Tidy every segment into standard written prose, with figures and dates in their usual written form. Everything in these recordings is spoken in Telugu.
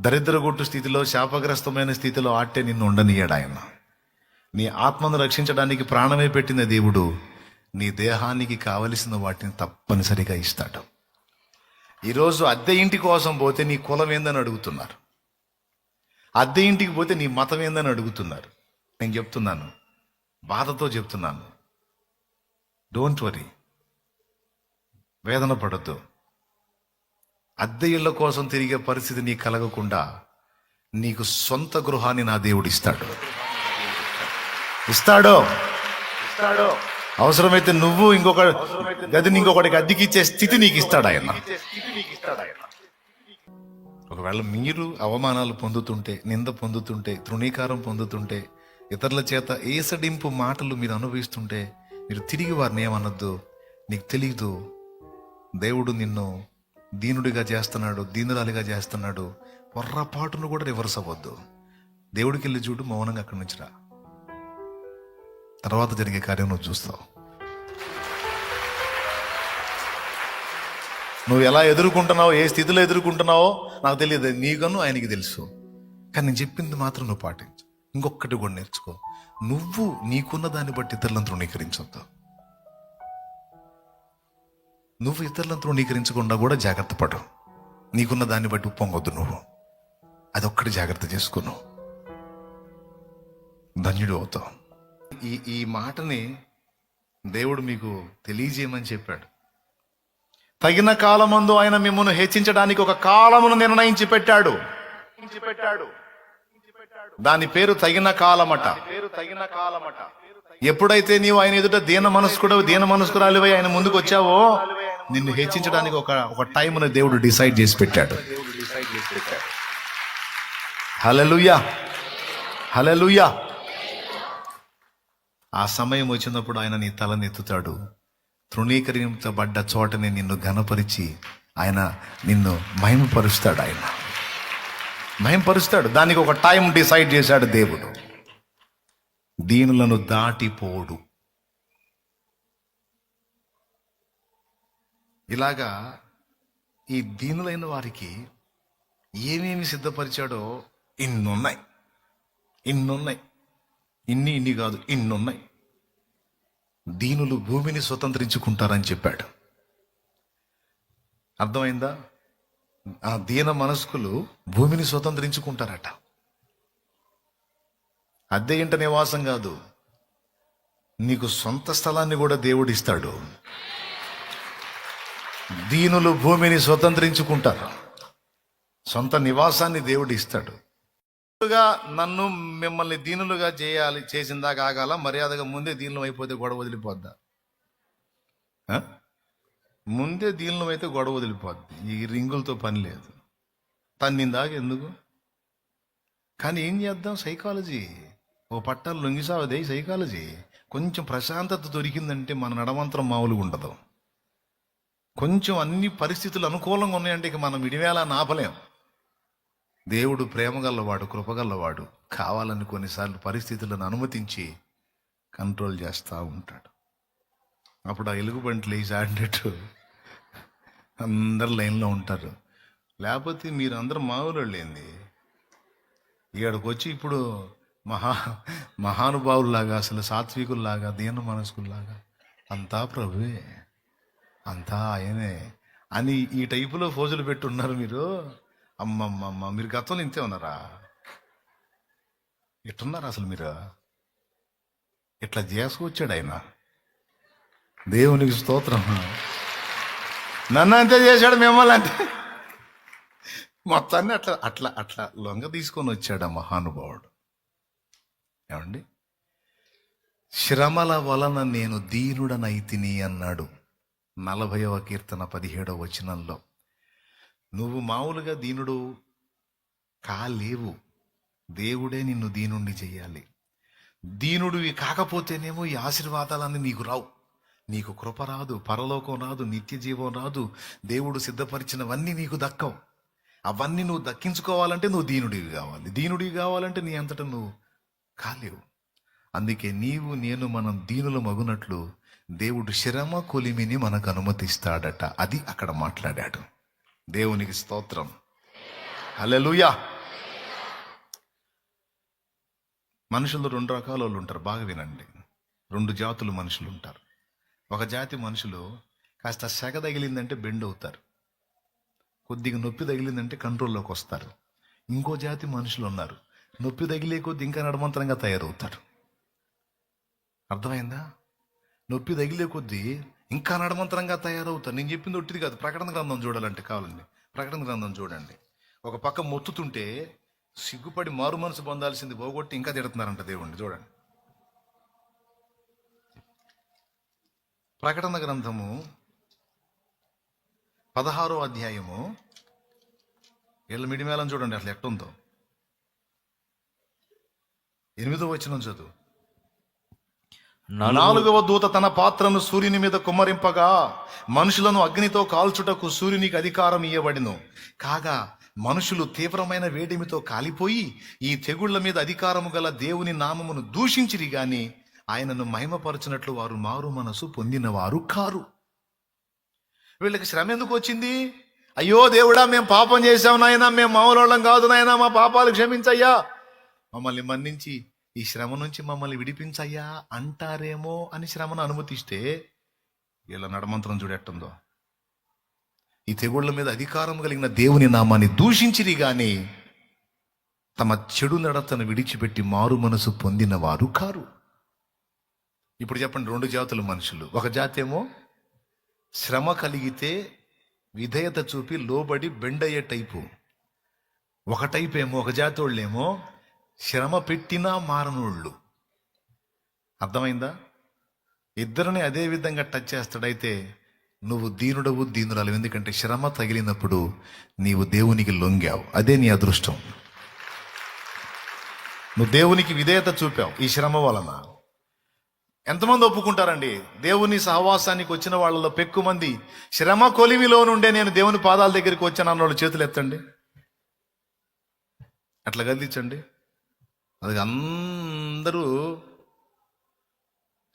దరిద్రగొట్టు స్థితిలో, శాపగ్రస్తమైన స్థితిలో ఆట్టే నిన్ను ఉండనీయడు ఆయన. నీ ఆత్మను రక్షించడానికి ప్రాణమే పెట్టిన దేవుడు నీ దేహానికి కావలసిన వాటిని తప్పనిసరిగా ఇస్తాడు. ఈరోజు అద్దె ఇంటి కోసం పోతే నీ కులం ఏందని అడుగుతున్నారు, అద్దె ఇంటికి పోతే నీ మతం ఏందని అడుగుతున్నారు. నేను చెప్తున్నాను, బాధతో చెప్తున్నాను, డోంట్ వరీ, వేదన పడద్దు. అద్దె ఇళ్ల కోసం తిరిగే పరిస్థితి నీకు కలగకుండా నీకు సొంత గృహాన్ని నా దేవుడు ఇస్తాడు. ఇస్తాడో అవసరమైతే నువ్వు ఇంకొక గదిని ఇంకొకటికి అద్దెకిచ్చే స్థితి నీకు ఇస్తాడు ఆయన. ఒకవేళ మీరు అవమానాలు పొందుతుంటే, నింద పొందుతుంటే, తృణీకారం పొందుతుంటే, ఇతరుల చేత ఏసడింపు మాటలు మీరు అనుభవిస్తుంటే, మీరు తిరిగి వారిని ఏమనొద్దు. నీకు తెలీదు, దేవుడు నిన్ను దీనుడిగా చేస్తున్నాడు, దీనురాలిగా చేస్తున్నాడు. పొర్రపాటును కూడా రివర్స్ అవ్వద్దు. దేవుడికి వెళ్ళి చూడు, మౌనంగా అక్కడి నుంచి రా. తర్వాత జరిగే కార్యం నువ్వు చూస్తావు. నువ్వు ఎలా ఎదుర్కొంటున్నావో, ఏ స్థితిలో ఎదుర్కొంటున్నావో నాకు తెలియదు, నీకను ఆయనకి తెలుసు. కానీ నేను చెప్పింది మాత్రం నువ్వు పాటించు. ఇంకొకటి కూడా నేర్చుకో, నువ్వు నీకున్న దాన్ని బట్టి ఇతరులను తృణీకరించొద్దు. నువ్వు ఇతరులను తృణీకరించకుండా కూడా జాగ్రత్త పడు. నీకున్న దాన్ని బట్టి ఉప్పొంగొద్దు. నువ్వు అదొక్కటి జాగ్రత్త చేసుకున్నావు, ధన్యుడు అవుతావు. ఈ మాటని దేవుడు మీకు తెలియజేయమని చెప్పాడు. తగిన కాలమందు ఆయన మిమ్మల్ని హెచ్చించడానికి ఒక కాలమును నిర్ణయించి పెట్టాడు. దాని పేరు తగిన కాలమట. ఎప్పుడైతే నీవు ఆయన ఎదుట దీన మనస్కురాలివై ఆయన ముందుకు వచ్చావో, నిన్ను హెచ్చించడానికి ఒక టైంను దేవుడు డిసైడ్ చేసి పెట్టాడు. హల్లెలూయా, హల్లెలూయా. ఆ సమయం వచ్చినప్పుడు ఆయన నీ తలనెత్తుతాడు. తృణీకరించబడ్డ చోటని నిన్ను ఘనపరిచి ఆయన నిన్ను మహిమపరుస్తాడు. ఆయన మహిమపరుస్తాడు. దానికి ఒక టైం డిసైడ్ చేశాడు దేవుడు. దీనులను దాటిపోడు. ఇలాగా ఈ దీనులైన వారికి ఏమేమి సిద్ధపరిచాడో ఇన్నున్నాయి. ఇన్ని కాదు, ఇన్నున్నాయి. దీనులు భూమిని స్వతంత్రించుకుంటారని చెప్పాడు. అర్థమైందా? ఆ దీన మనస్కులు భూమిని స్వతంత్రించుకుంటారట. అద్దె ఇంట నివాసం కాదు, నీకు సొంత స్థలాన్ని కూడా దేవుడు ఇస్తాడు. దీనులు భూమిని స్వతంత్రించుకుంటారు, సొంత నివాసాన్ని దేవుడు ఇస్తాడు. నన్ను మిమ్మల్ని దీనులుగా చేసిందాకా ఆగాల, మర్యాదగా ముందే దీనులం అయిపోతే గొడవ వదిలిపోద్దా? ముందే దీనులం అయితే గొడవ వదిలిపోద్ది. ఈ రింగులతో పని లేదు. తన్నిందాక ఎందుకు? కానీ ఏం చేద్దాం, సైకాలజీ ఓ పట్టాలు లొంగిసావదే సైకాలజీ. కొంచెం ప్రశాంతత దొరికిందంటే మన నడమంత్రం మామూలుగా ఉండదు. కొంచెం అన్ని పరిస్థితులు అనుకూలంగా ఉన్నాయంటే ఇక మనం ఇడివేళ నాపలేం. దేవుడు ప్రేమగల్లవాడు, కృపగల్లవాడు. కావాలని కొన్నిసార్లు పరిస్థితులను అనుమతించి కంట్రోల్ చేస్తూ ఉంటాడు. అప్పుడు ఆ ఎలుగుబంటి లేచి ఆడినట్టు అందరు లైన్లో ఉంటారు. లేకపోతే మీరు అందరూ మామూలు ఏంది, ఇక్కడికి వచ్చి ఇప్పుడు మహానుభావుల్లాగా, అసలు సాత్వికుల్లాగా, దీన మనస్కుల్లాగా అంతా ప్రభువే, అంతా ఆయనే అని ఈ టైపులో ఫోజులు పెట్టి ఉన్నారు మీరు. అమ్మమ్మమ్మ, మీరు గతంలో ఇంతే ఉన్నారా? ఎట్టున్నారు అసలు మీరు? ఇట్లా చేసుకొచ్చాడు ఆయన. దేవునికి స్తోత్రం. నన్ను అంతే చేశాడు, మిమ్మల్ని అంతే. మొత్తాన్ని అట్లా అట్లా అట్లా లొంగ తీసుకొని వచ్చాడు ఆ మహానుభావుడు. ఏమండి, శ్రమల వలన నేను దీనుడనైతిని అన్నాడు 40వ కీర్తన 17వ వచనంలో. నువ్వు మామూలుగా దీనుడు కాలేవు, దేవుడే నిన్ను దీనుణ్ణి చెయ్యాలి. దీనుడివి కాకపోతేనేమో ఈ ఆశీర్వాదాలన్నీ నీకు రావు. నీకు కృప రాదు, పరలోకం రాదు, నిత్య జీవం రాదు. దేవుడు సిద్ధపరిచినవన్నీ నీకు దక్కవు. అవన్నీ నువ్వు దక్కించుకోవాలంటే నువ్వు దీనుడివి కావాలి. దీనుడివి కావాలంటే నీ అంతటా నువ్వు కాలేవు. అందుకే నీవు నేను మనం దీనుల మగునట్లు దేవుడు శ్రమ కొలిమిని మనకు అనుమతిస్తాడట. అది అక్కడ మాట్లాడాడు. దేవునికి స్తోత్రం. హల్లెలూయా. మనుషులు రెండు రకాల వాళ్ళు ఉంటారు, బాగా వినండి. రెండు జాతులు మనుషులు ఉంటారు. ఒక జాతి మనుషులు కాస్త సెగ తగిలిందంటే బెండ్ అవుతారు, కొద్దిగా నొప్పి తగిలిందంటే కంట్రోల్లోకి వస్తారు. ఇంకో జాతి మనుషులు ఉన్నారు, నొప్పి తగిలే కొద్ది ఇంకా నడమంతరంగా తయారవుతారు. అర్థమైందా? నొప్పి తగిలే కొద్దీ ఇంకా నడమంతరంగా తయారవుతారు. నేను చెప్పింది ఒట్టిది కాదు, ప్రకటన గ్రంథం చూడాలంటే కావాలండి, ప్రకటన గ్రంథం చూడండి. ఒక పక్క మొత్తుతుంటే సిగ్గుపడి మారు మనసు పొందాల్సింది పోగొట్టి ఇంకా తిడుతున్నారంట దేవుణ్ణి. చూడండి, ప్రకటన గ్రంథము 16వ అధ్యాయము వీళ్ళ మిడిమేళం చూడండి అసలు ఎట్టుందో. 8వ వచనం చదువు. 4వ దూత తన పాత్రను సూర్యుని మీద కుమ్మరింపగా మనుషులను అగ్నితో కాల్చుటకు సూర్యునికి అధికారం ఇయ్యబడిను. కాగా మనుషులు తీవ్రమైన వేడిమితో కాలిపోయి ఈ తెగుళ్ల మీద అధికారము గల దేవుని నామమును దూషించిరి గాని ఆయనను మహిమపరచినట్లు వారు మారు మనసు పొందిన వారు కారు. వీళ్ళకి శ్రమ ఎందుకు వచ్చింది? అయ్యో దేవుడా, మేము పాపం చేశాం నాయనా, మేము మామూలు కాదు నాయనా, మా పాపాలు క్షమించయ్యా, మమ్మల్ని మన్నించి ఈ శ్రమ నుంచి మమ్మల్ని విడిపించయ్యా అంటారేమో అని శ్రమను అనుమతిస్తే వీళ్ళ నడమంత్రం చూడెట్టుందో. ఈ తెగుళ్ల మీద అధికారం కలిగిన దేవుని నామాన్ని దూషించిరి గాని తమ చెడు నడతను విడిచిపెట్టి మారు మనసు పొందిన వారు కారు. ఇప్పుడు చెప్పండి, రెండు జాతుల మనుషులు. ఒక జాతి ఏమో శ్రమ కలిగితే విధేయత చూపి లోబడి బెండయ్యే టైపు. ఒక టైప్ ఏమో, ఒక జాతి వాళ్ళేమో శ్రమ పెట్టినా మారనోళ్ళు. అర్థమైందా? ఇద్దరిని అదే విధంగా టచ్ చేస్తాడైతే నువ్వు దీనుడవు, దీనురాలు. ఎందుకంటే శ్రమ తగిలినప్పుడు నీవు దేవునికి లొంగావు, అదే నీ అదృష్టం. నువ్వు దేవునికి విధేయత చూపావు ఈ శ్రమ వలన. ఎంతమంది ఒప్పుకుంటారండి? దేవుని సహవాసానికి వచ్చిన వాళ్ళలో పెక్కుమంది శ్రమ కొలిమిలో నుండే నేను దేవుని పాదాల దగ్గరికి వచ్చాను అన్నోళ్ళు చేతులు ఎత్తండి, అట్లా గదిలించండి. అది అందరూ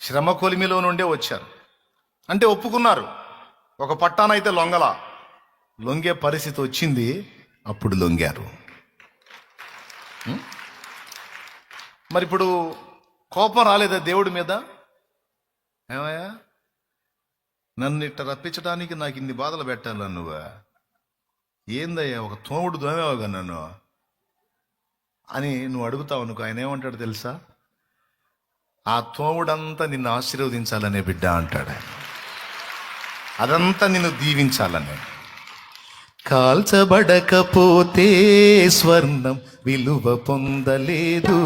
శ్రమ కొలిమిలో నుండే వచ్చారు అంటే ఒప్పుకున్నారు. ఒక పట్టానైతే లొంగే పరిస్థితి వచ్చింది, అప్పుడు లొంగారు. మరి ఇప్పుడు కోపం రాలేదా దేవుడి మీద? ఏమయ్యా, నన్ను ఇట్ట రప్పించడానికి నాకు ఇన్ని బాధలు పెట్టాలా నువ్వా? ఏందయ్యా, ఒక తోముడు దోమేవాగా నన్ను అని నువ్వు అడుగుతావు అనుకో. ఆయన ఏమంటాడు తెలుసా? ఆ తోముడంతా నిన్ను ఆశీర్వదించాలనే బిడ్డ అంటాడు ఆయన. అదంతా నిన్ను దీవించాలనే. కాల్చబడకపోతే స్వర్ణం విలువ పొందలేదు,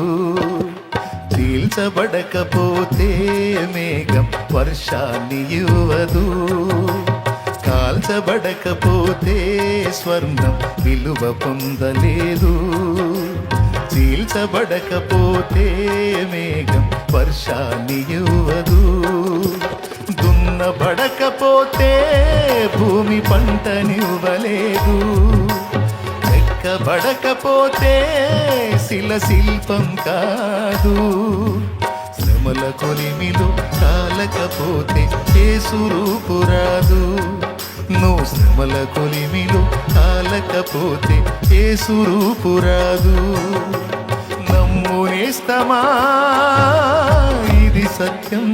చీల్చబడకపోతే మేఘం వర్షాన్ని ఇవ్వదు. కాల్చబడకపోతే స్వర్ణం విలువ పొందలేదు, చీల్చబడకపోతే మేఘం వర్షాన్ని ఇవ్వదు. దున్నబడకపోతే భూమి పంటనివ్వలేదు, ఎక్కబడకపోతే శిల్పం కాదు. శ్రమల కొలిమిలో కాలకపోతే యేసు రూపు రాదు. నువ్వు శ్రమల కొలిమిలో కాలకపోతే యేసు రూపు రాదు. నమ్మునేస్తమా, ఇది సత్యం,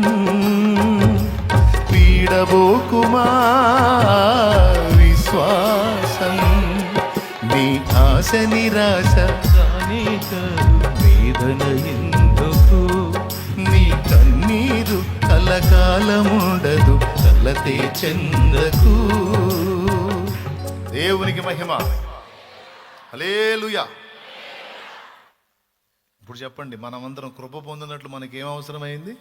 పీడబోకుమా విశ్వాసం. నీ ఆశ నిరాశ వేదన ఎందుకు? నీ కన్నీరు కలకాలముండదు, కలతే చెందకు. దేవునికి మహిమ. హల్లెలూయా. ఇప్పుడు చెప్పండి, మనమందరం కృప పొందినట్లు మనకేం అవసరమైంది?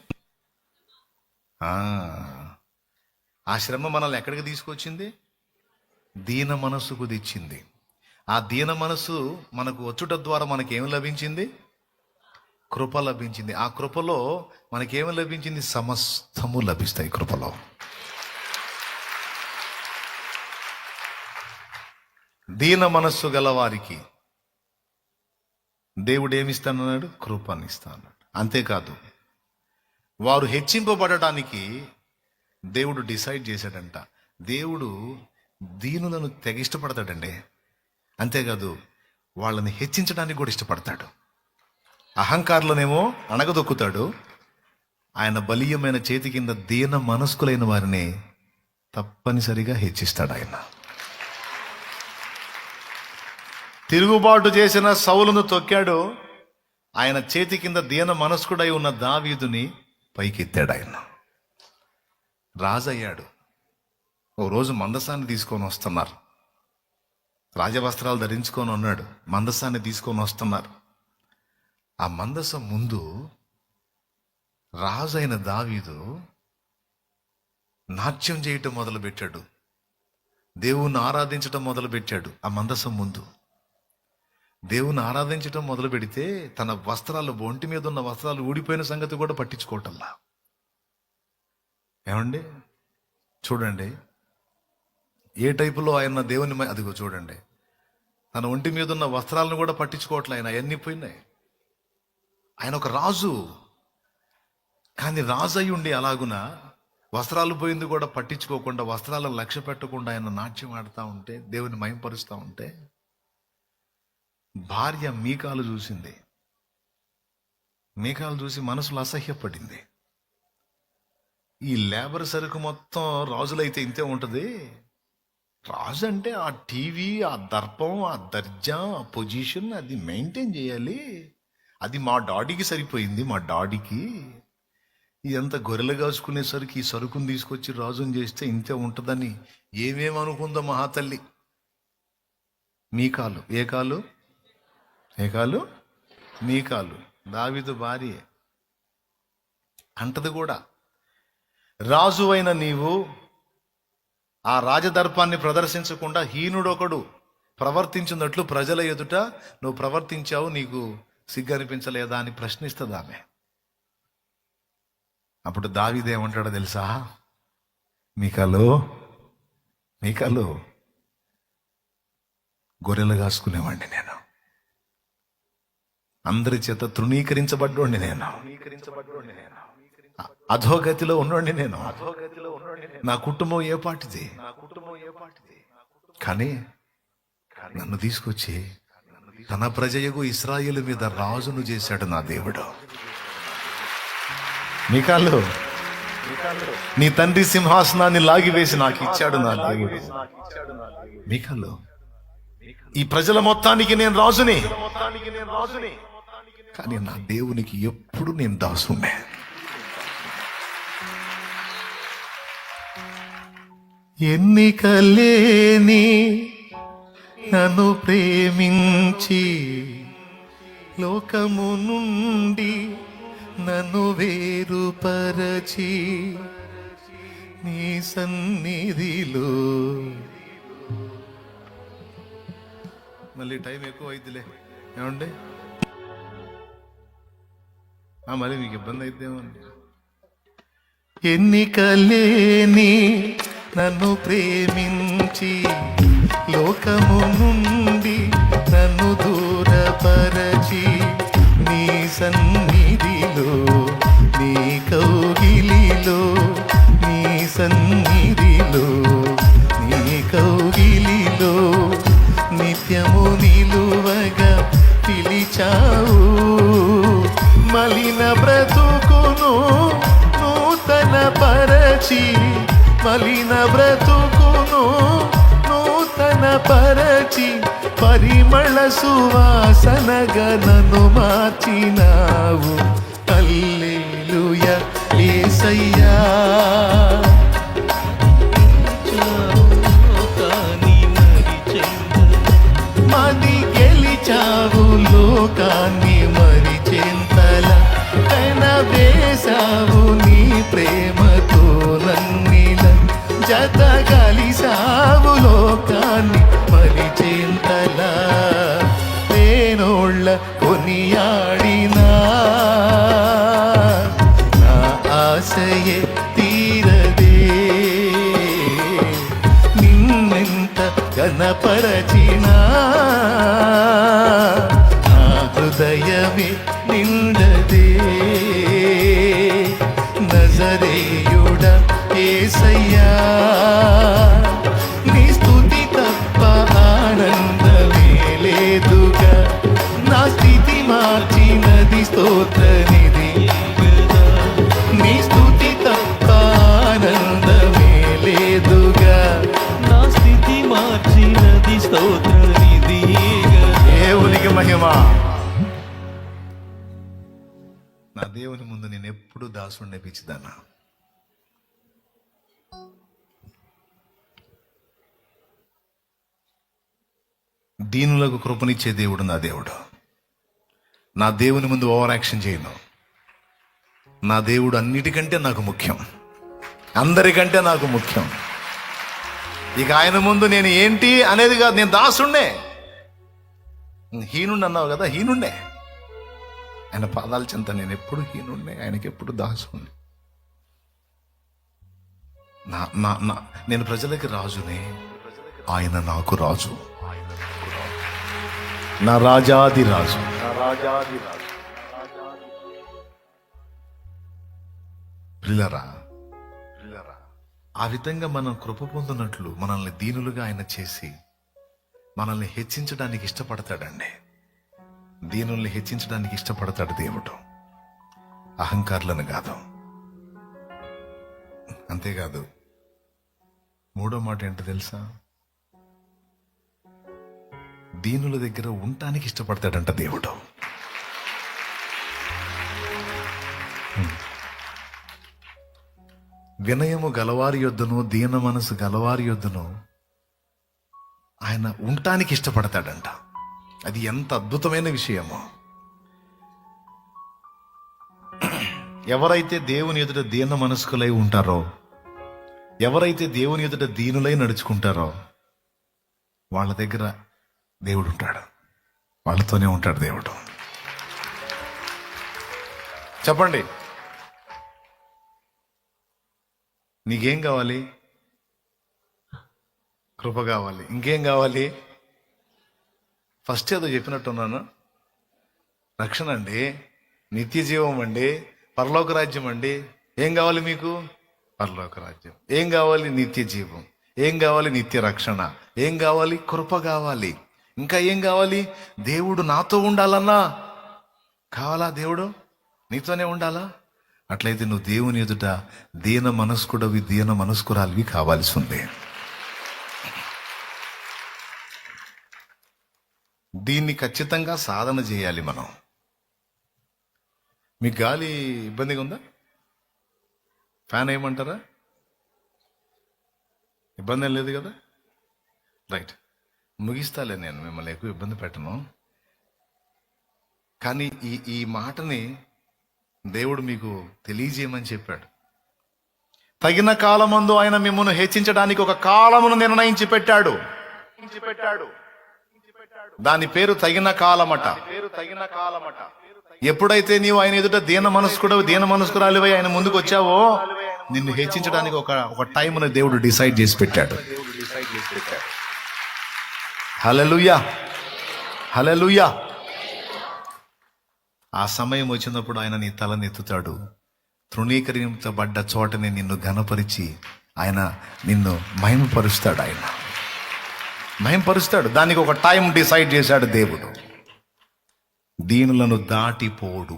ఆ శ్రమ మనల్ని ఎక్కడికి తీసుకొచ్చింది? దీన మనస్సుకు తెచ్చింది. ఆ దీన మనస్సు మనకు వచ్చుట ద్వారా మనకేమి లభించింది? కృప లభించింది. ఆ కృపలో మనకేమి లభించింది? సమస్తము లభిస్తాయి కృపలో. దీన మనస్సు గలవారికి దేవుడు ఏమిస్తానన్నాడు? కృపనిస్తాడు. అంతేకాదు, వారు హెచ్చింపబడటానికి దేవుడు డిసైడ్ చేశాడంట. దేవుడు దీనులను తెగ ఇష్టపడతాడండి. అంతేకాదు, వాళ్ళని హెచ్చించడానికి కూడా ఇష్టపడతాడు. అహంకారులనేమో అణగదొక్కుతాడు. ఆయన బలీయమైన చేతి కింద దీన మనస్కులైన వారిని తప్పనిసరిగా హెచ్చిస్తాడు. ఆయన తిరుగుబాటు చేసిన సౌలును తొక్కాడు. ఆయన చేతి కింద దీన మనస్కుడై ఉన్న దావీదుని పైకెత్తాడు. ఆయన రాజయ్యాడు. ఓ రోజు మందసాన్ని తీసుకొని వస్తున్నారు. రాజవస్త్రాలు ధరించుకొని ఉన్నాడు. మందసాన్ని తీసుకొని వస్తున్నారు. ఆ మందసం ముందు రాజు అయిన దావీదు నాట్యం చేయటం మొదలుపెట్టాడు. దేవుణ్ణి ఆరాధించటం మొదలుపెట్టాడు. ఆ మందసం ముందు దేవుని ఆరాధించటం మొదలు పెడితే తన వస్త్రాలు, ఒంటి మీద ఉన్న వస్త్రాలు ఊడిపోయిన సంగతి కూడా పట్టించుకోవటంలా. ఏమండి చూడండి ఏ టైపులో ఆయన దేవుని అదిగో చూడండి, తన ఒంటి మీద ఉన్న వస్త్రాలను కూడా పట్టించుకోవట్లే. ఆయన అవన్నీ పోయినాయి. ఆయన ఒక రాజు, కానీ రాజు అయి ఉండి అలాగున వస్త్రాలు పోయింది కూడా పట్టించుకోకుండా, వస్త్రాలను లక్ష్య పెట్టకుండా ఆయన నాట్యం ఆడుతూ ఉంటే, దేవుని మహింపరుస్తూ ఉంటే, భార్య మీకాలు చూసింది. మీకాలు చూసి మనసులో అసహ్యపడింది. ఈ లేబర్ సరుకు మొత్తం రాజులైతే ఇంతే ఉంటుంది, రాజు అంటే ఆ టీవీ, ఆ దర్పం, ఆ దర్జా, ఆ పొజిషన్ అది మెయింటైన్ చేయాలి. అది మా డాడీకి సరిపోయింది. మా డాడీకి ఇదంతా గొర్రెలు కాసుకునేసరికి ఈ సరుకుని తీసుకొచ్చి రాజుని చేస్తే ఇంతే ఉంటుందని ఏమేమనుకుందో మహాతల్లి. మీకాలు ఏ కాలు? ఏ కాలు? మీకాలు దావీదు భార్య అంటది కూడా. రాజు అయిన నీవు ఆ రాజదర్పాన్ని ప్రదర్శించకుండా హీనుడొకడు ప్రవర్తించినట్లు ప్రజల ఎదుట నువ్వు ప్రవర్తించావు, నీకు సిగ్గు అనిపించలేదా అని ప్రశ్నిస్తుంది ఆమె. అప్పుడు దావీదు ఏమంటాడో తెలుసా? మీకాలు గొర్రెలు కాసుకునేవాడిని నేను, అందరి చేత తృణీకరించబడ్డోండి నేను, అధోగతిలో ఉన్నోండి నేను, నా కుటుంబం ఏ పాటిది. కానీ నన్ను తీసుకొచ్చి తన ప్రజయగు ఇశ్రాయేలు మీద రాజును చేశాడు నా దేవుడు. మీకాలు, నీ తండ్రి సింహాసనాన్ని లాగివేసి నాకు ఇచ్చాడు నా దేవుడు. మీకాలు, ఈ ప్రజల మొత్తానికి నేను రాజుని, కానీ నా దేవునికి ఎప్పుడు నేను దాసునే. ఎన్నికలేని నన్ను ప్రేమించి లోకము నుండి నన్ను వేరుపరచి నీ సన్నిధిలో. మళ్ళీ టైం ఎక్కువ అయిద్దిలే ఏమండి, మళ్ళీ మీకు ఇబ్బంది అయిద్దేమండి. ఎన్నికలేని నన్ను ప్రేమించి లోకము నుండి నన్ను దూరపరచి నీ సన్నిధిలో, నీ కౌగిలిలో, నీ సన్నిధిలో, నీ కౌగిలిలో నిత్యము నిలువగా పిలిచావు. మలిన బ్రతుకును నూతన పరచి, మలిన బ్రతుకును నూతన పరచి పరిమళ సువాసనగా నన్ను మార్చినావు. హల్లెలూయా యేసయ్యా. మది గెలిచావు లోకాన్ని మరిచెంతల, వేసావు నీ ప్రేమతో నన్నిల, జత కలిసావు లోకాన్ని మరిచెంతల. నేనోళ్ళ కొనియాడినా నా ఆశయే తీరదే, నిన్నెంత కనపరచినా నా హృదయమే నిండదే. నజరేయుడా యేసయ్యా, నీ స్తుతి తప్ప ఆనందమే లేదుగా, నా స్థితి మార్చినది స్తోత్రనిధి నీ స్తుతి తప్ప ఆనందమే లేదుగా. నా స్థితి మార్చినది స్తోత్రనిధి. దేవునికి మహిమ. నా దేవుని ముందు నేను ఎప్పుడు దాసుడిని పిచ్చిదానా. దీనులకు కృపనిచ్చే దేవుడు నా దేవుడు. నా దేవుని ముందు ఓవర్ యాక్షన్ చేయను. నా దేవుడు అన్నిటికంటే నాకు ముఖ్యం, అందరికంటే నాకు ముఖ్యం. ఇక ఆయన ముందు నేను ఏంటి అనేది కాదు, నేను దాసుండే. హీనుండి అన్నావు కదా, హీనుండే. ఆయన పాదాల చెంత నేను ఎప్పుడు హీనుండే, ఆయనకి ఎప్పుడు దాసుండే. నేను ప్రజలకి రాజునే, ఆయన నాకు రాజు, నా రాజాది రాజు. పిల్లరా, ఆ విధంగా మనం కృప పొందినట్లు మనల్ని దీనులుగా ఆయన చేసి మనల్ని హెచ్చించడానికి ఇష్టపడతాడండి. దీనుల్ని హెచ్చించడానికి ఇష్టపడతాడు దేవుడు, అహంకారులను కాదు. అంతేకాదు, మూడో మాట ఏంటో తెలుసా? దీనుల దగ్గర ఉండటానికి ఇష్టపడతాడంట దేవుడు. వినయము గలవారి యొద్దను, దీన మనసు గలవారి యొద్దను ఆయన ఉండటానికి ఇష్టపడతాడంట. అది ఎంత అద్భుతమైన విషయమో. ఎవరైతే దేవుని ఎదుట దీన మనస్కులై ఉంటారో, ఎవరైతే దేవుని ఎదుట దీనులై నడుచుకుంటారో వాళ్ళ దగ్గర దేవుడు ఉంటాడు, వాళ్ళతోనే ఉంటాడు దేవుడు. చెప్పండి, నీకేం కావాలి? కృప కావాలి. ఇంకేం కావాలి? ఫస్ట్ ఏదో చెప్పినట్టున్నాను, రక్షణ అండి, నిత్య జీవం అండి, పరలోక రాజ్యం అండి. ఏం కావాలి మీకు? పరలోక రాజ్యం. ఏం కావాలి? నిత్య జీవం. ఏం కావాలి? నిత్య రక్షణ. ఏం కావాలి? కృప కావాలి. ఇంకా ఏం కావాలి? దేవుడు నాతో ఉండాలన్నా కావాలా? దేవుడు నీతోనే ఉండాలా? అట్లయితే నువ్వు దేవుని ఎదుట దీన మనస్కుడవి, దీన మనస్కురాలివి కావాల్సి ఉంది. దీన్ని ఖచ్చితంగా సాధన చేయాలి మనం. మీకు గాలి ఇబ్బందిగా ఉందా? ఫ్యాన్ వేయమంటారా? ఇబ్బంది ఏం లేదు కదా? రైట్, ముగిస్తాలే, నేను మిమ్మల్ని ఎక్కువ ఇబ్బంది పెట్టను. కానీ ఈ మాటని దేవుడు మీకు తెలియజేయమని చెప్పాడు. తగిన కాలమందు ఆయన మిమ్మల్ని హెచ్చించడానికి ఒక కాలమును నిర్ణయించి పెట్టాడు. దాని పేరు తగిన కాలమట. ఎప్పుడైతే నీవు ఆయన ఎదుట దీన మనస్కుడు, దీన మనస్కురాలివై ఆయన ముందుకు వచ్చావో, నిన్ను హెచ్చించడానికి ఒక టైంను దేవుడు డిసైడ్ చేసి పెట్టాడు. హల్లెలూయా, హల్లెలూయా. ఆ సమయం వచ్చినప్పుడు ఆయన నీ తలనెత్తుతాడు. తృణీకరించబడ్డ చోటని నిన్ను ఘనపరిచి ఆయన నిన్ను మహిమపరుస్తాడు. ఆయన మహిమపరుస్తాడు. దానికి ఒక టైం డిసైడ్ చేశాడు దేవుడు. దీనులను దాటిపోడు.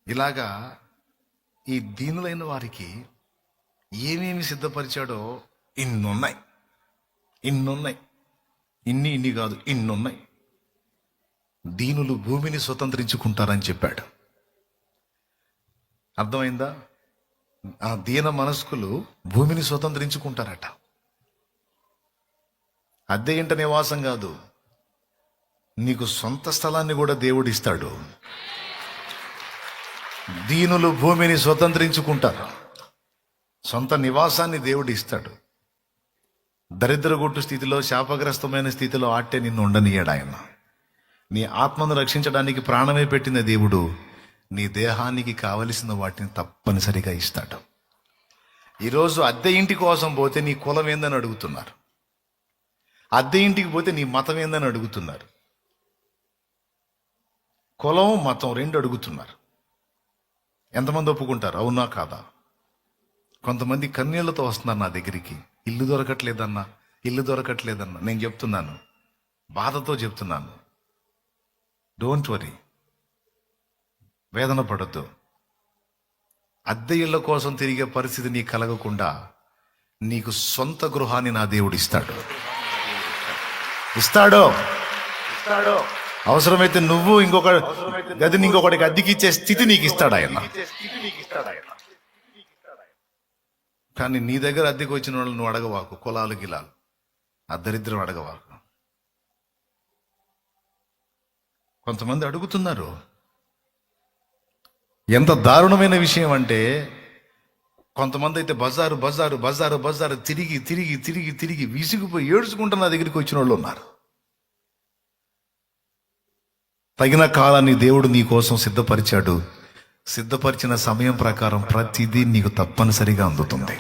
ఇలాగా ఈ దీనులైన వారికి ఏమేమి సిద్ధపరిచాడో ఇన్నున్నాయి. ఇన్ని కాదు, ఇన్నున్నాయి. దీనులు భూమిని స్వతంత్రించుకుంటారని చెప్పాడు. అర్థమైందా? ఆ దీన మనస్కులు భూమిని స్వతంత్రించుకుంటారట. అద్దె ఇంట నివాసం కాదు, నీకు సొంత స్థలాన్ని కూడా దేవుడు ఇస్తాడు. దీనులు భూమిని స్వతంత్రించుకుంటారు, సొంత నివాసాన్ని దేవుడు ఇస్తాడు. దరిద్రగొట్టు స్థితిలో, శాపగ్రస్తమైన స్థితిలో ఆట్టే నిన్ను ఉండనీయాడు ఆయన. నీ ఆత్మను రక్షించడానికి ప్రాణమే పెట్టిన దేవుడు నీ దేహానికి కావలసిన వాటిని తప్పనిసరిగా ఇస్తాడు. ఈరోజు అద్దె ఇంటి కోసం పోతే నీ కులం ఏందని అడుగుతున్నారు, అద్దె ఇంటికి పోతే నీ మతం ఏందని అడుగుతున్నారు. కులం మతం రెండు అడుగుతున్నారు. ఎంతమంది ఒప్పుకుంటారు? అవునా కాదా? కొంతమంది కన్నీళ్లతో వస్తున్నారు నా దగ్గరికి, ఇల్లు దొరకట్లేదన్నా. నేను చెప్తున్నాను, బాధతో చెప్తున్నాను, డోంట్ వరీ, వేదన పడద్దు. అద్దె ఇళ్ల కోసం తిరిగే పరిస్థితి నీకు కలగకుండా నీకు సొంత గృహాన్ని నా దేవుడు ఇస్తాడు. అవసరమైతే నువ్వు ఇంకొక గదిని ఇంకొకటికి అద్దెకిచ్చే స్థితి నీకు ఇస్తాడు ఆయన. కానీ నీ దగ్గర అద్దెకి వచ్చిన వాళ్ళు నువ్వు అడగవాకు, కులాలు గిలాలు ఆ దరిద్రం అడగవాకు. కొంతమంది అడుగుతున్నారు. ఎంత దారుణమైన విషయం అంటే, కొంతమంది అయితే బజారు బజారు బజారు బజారు తిరిగి తిరిగి తిరిగి తిరిగి విసిగిపోయి ఏడ్చుకుంటూ నా దగ్గరికి వచ్చిన వాళ్ళు ఉన్నారు. తగిన కాలాన్ని దేవుడు నీ కోసం సిద్ధపరిచాడు. సిద్ధపరిచిన సమయం ప్రకారం ప్రతిదీ నీకు తప్పనిసరిగా అందుతుంది.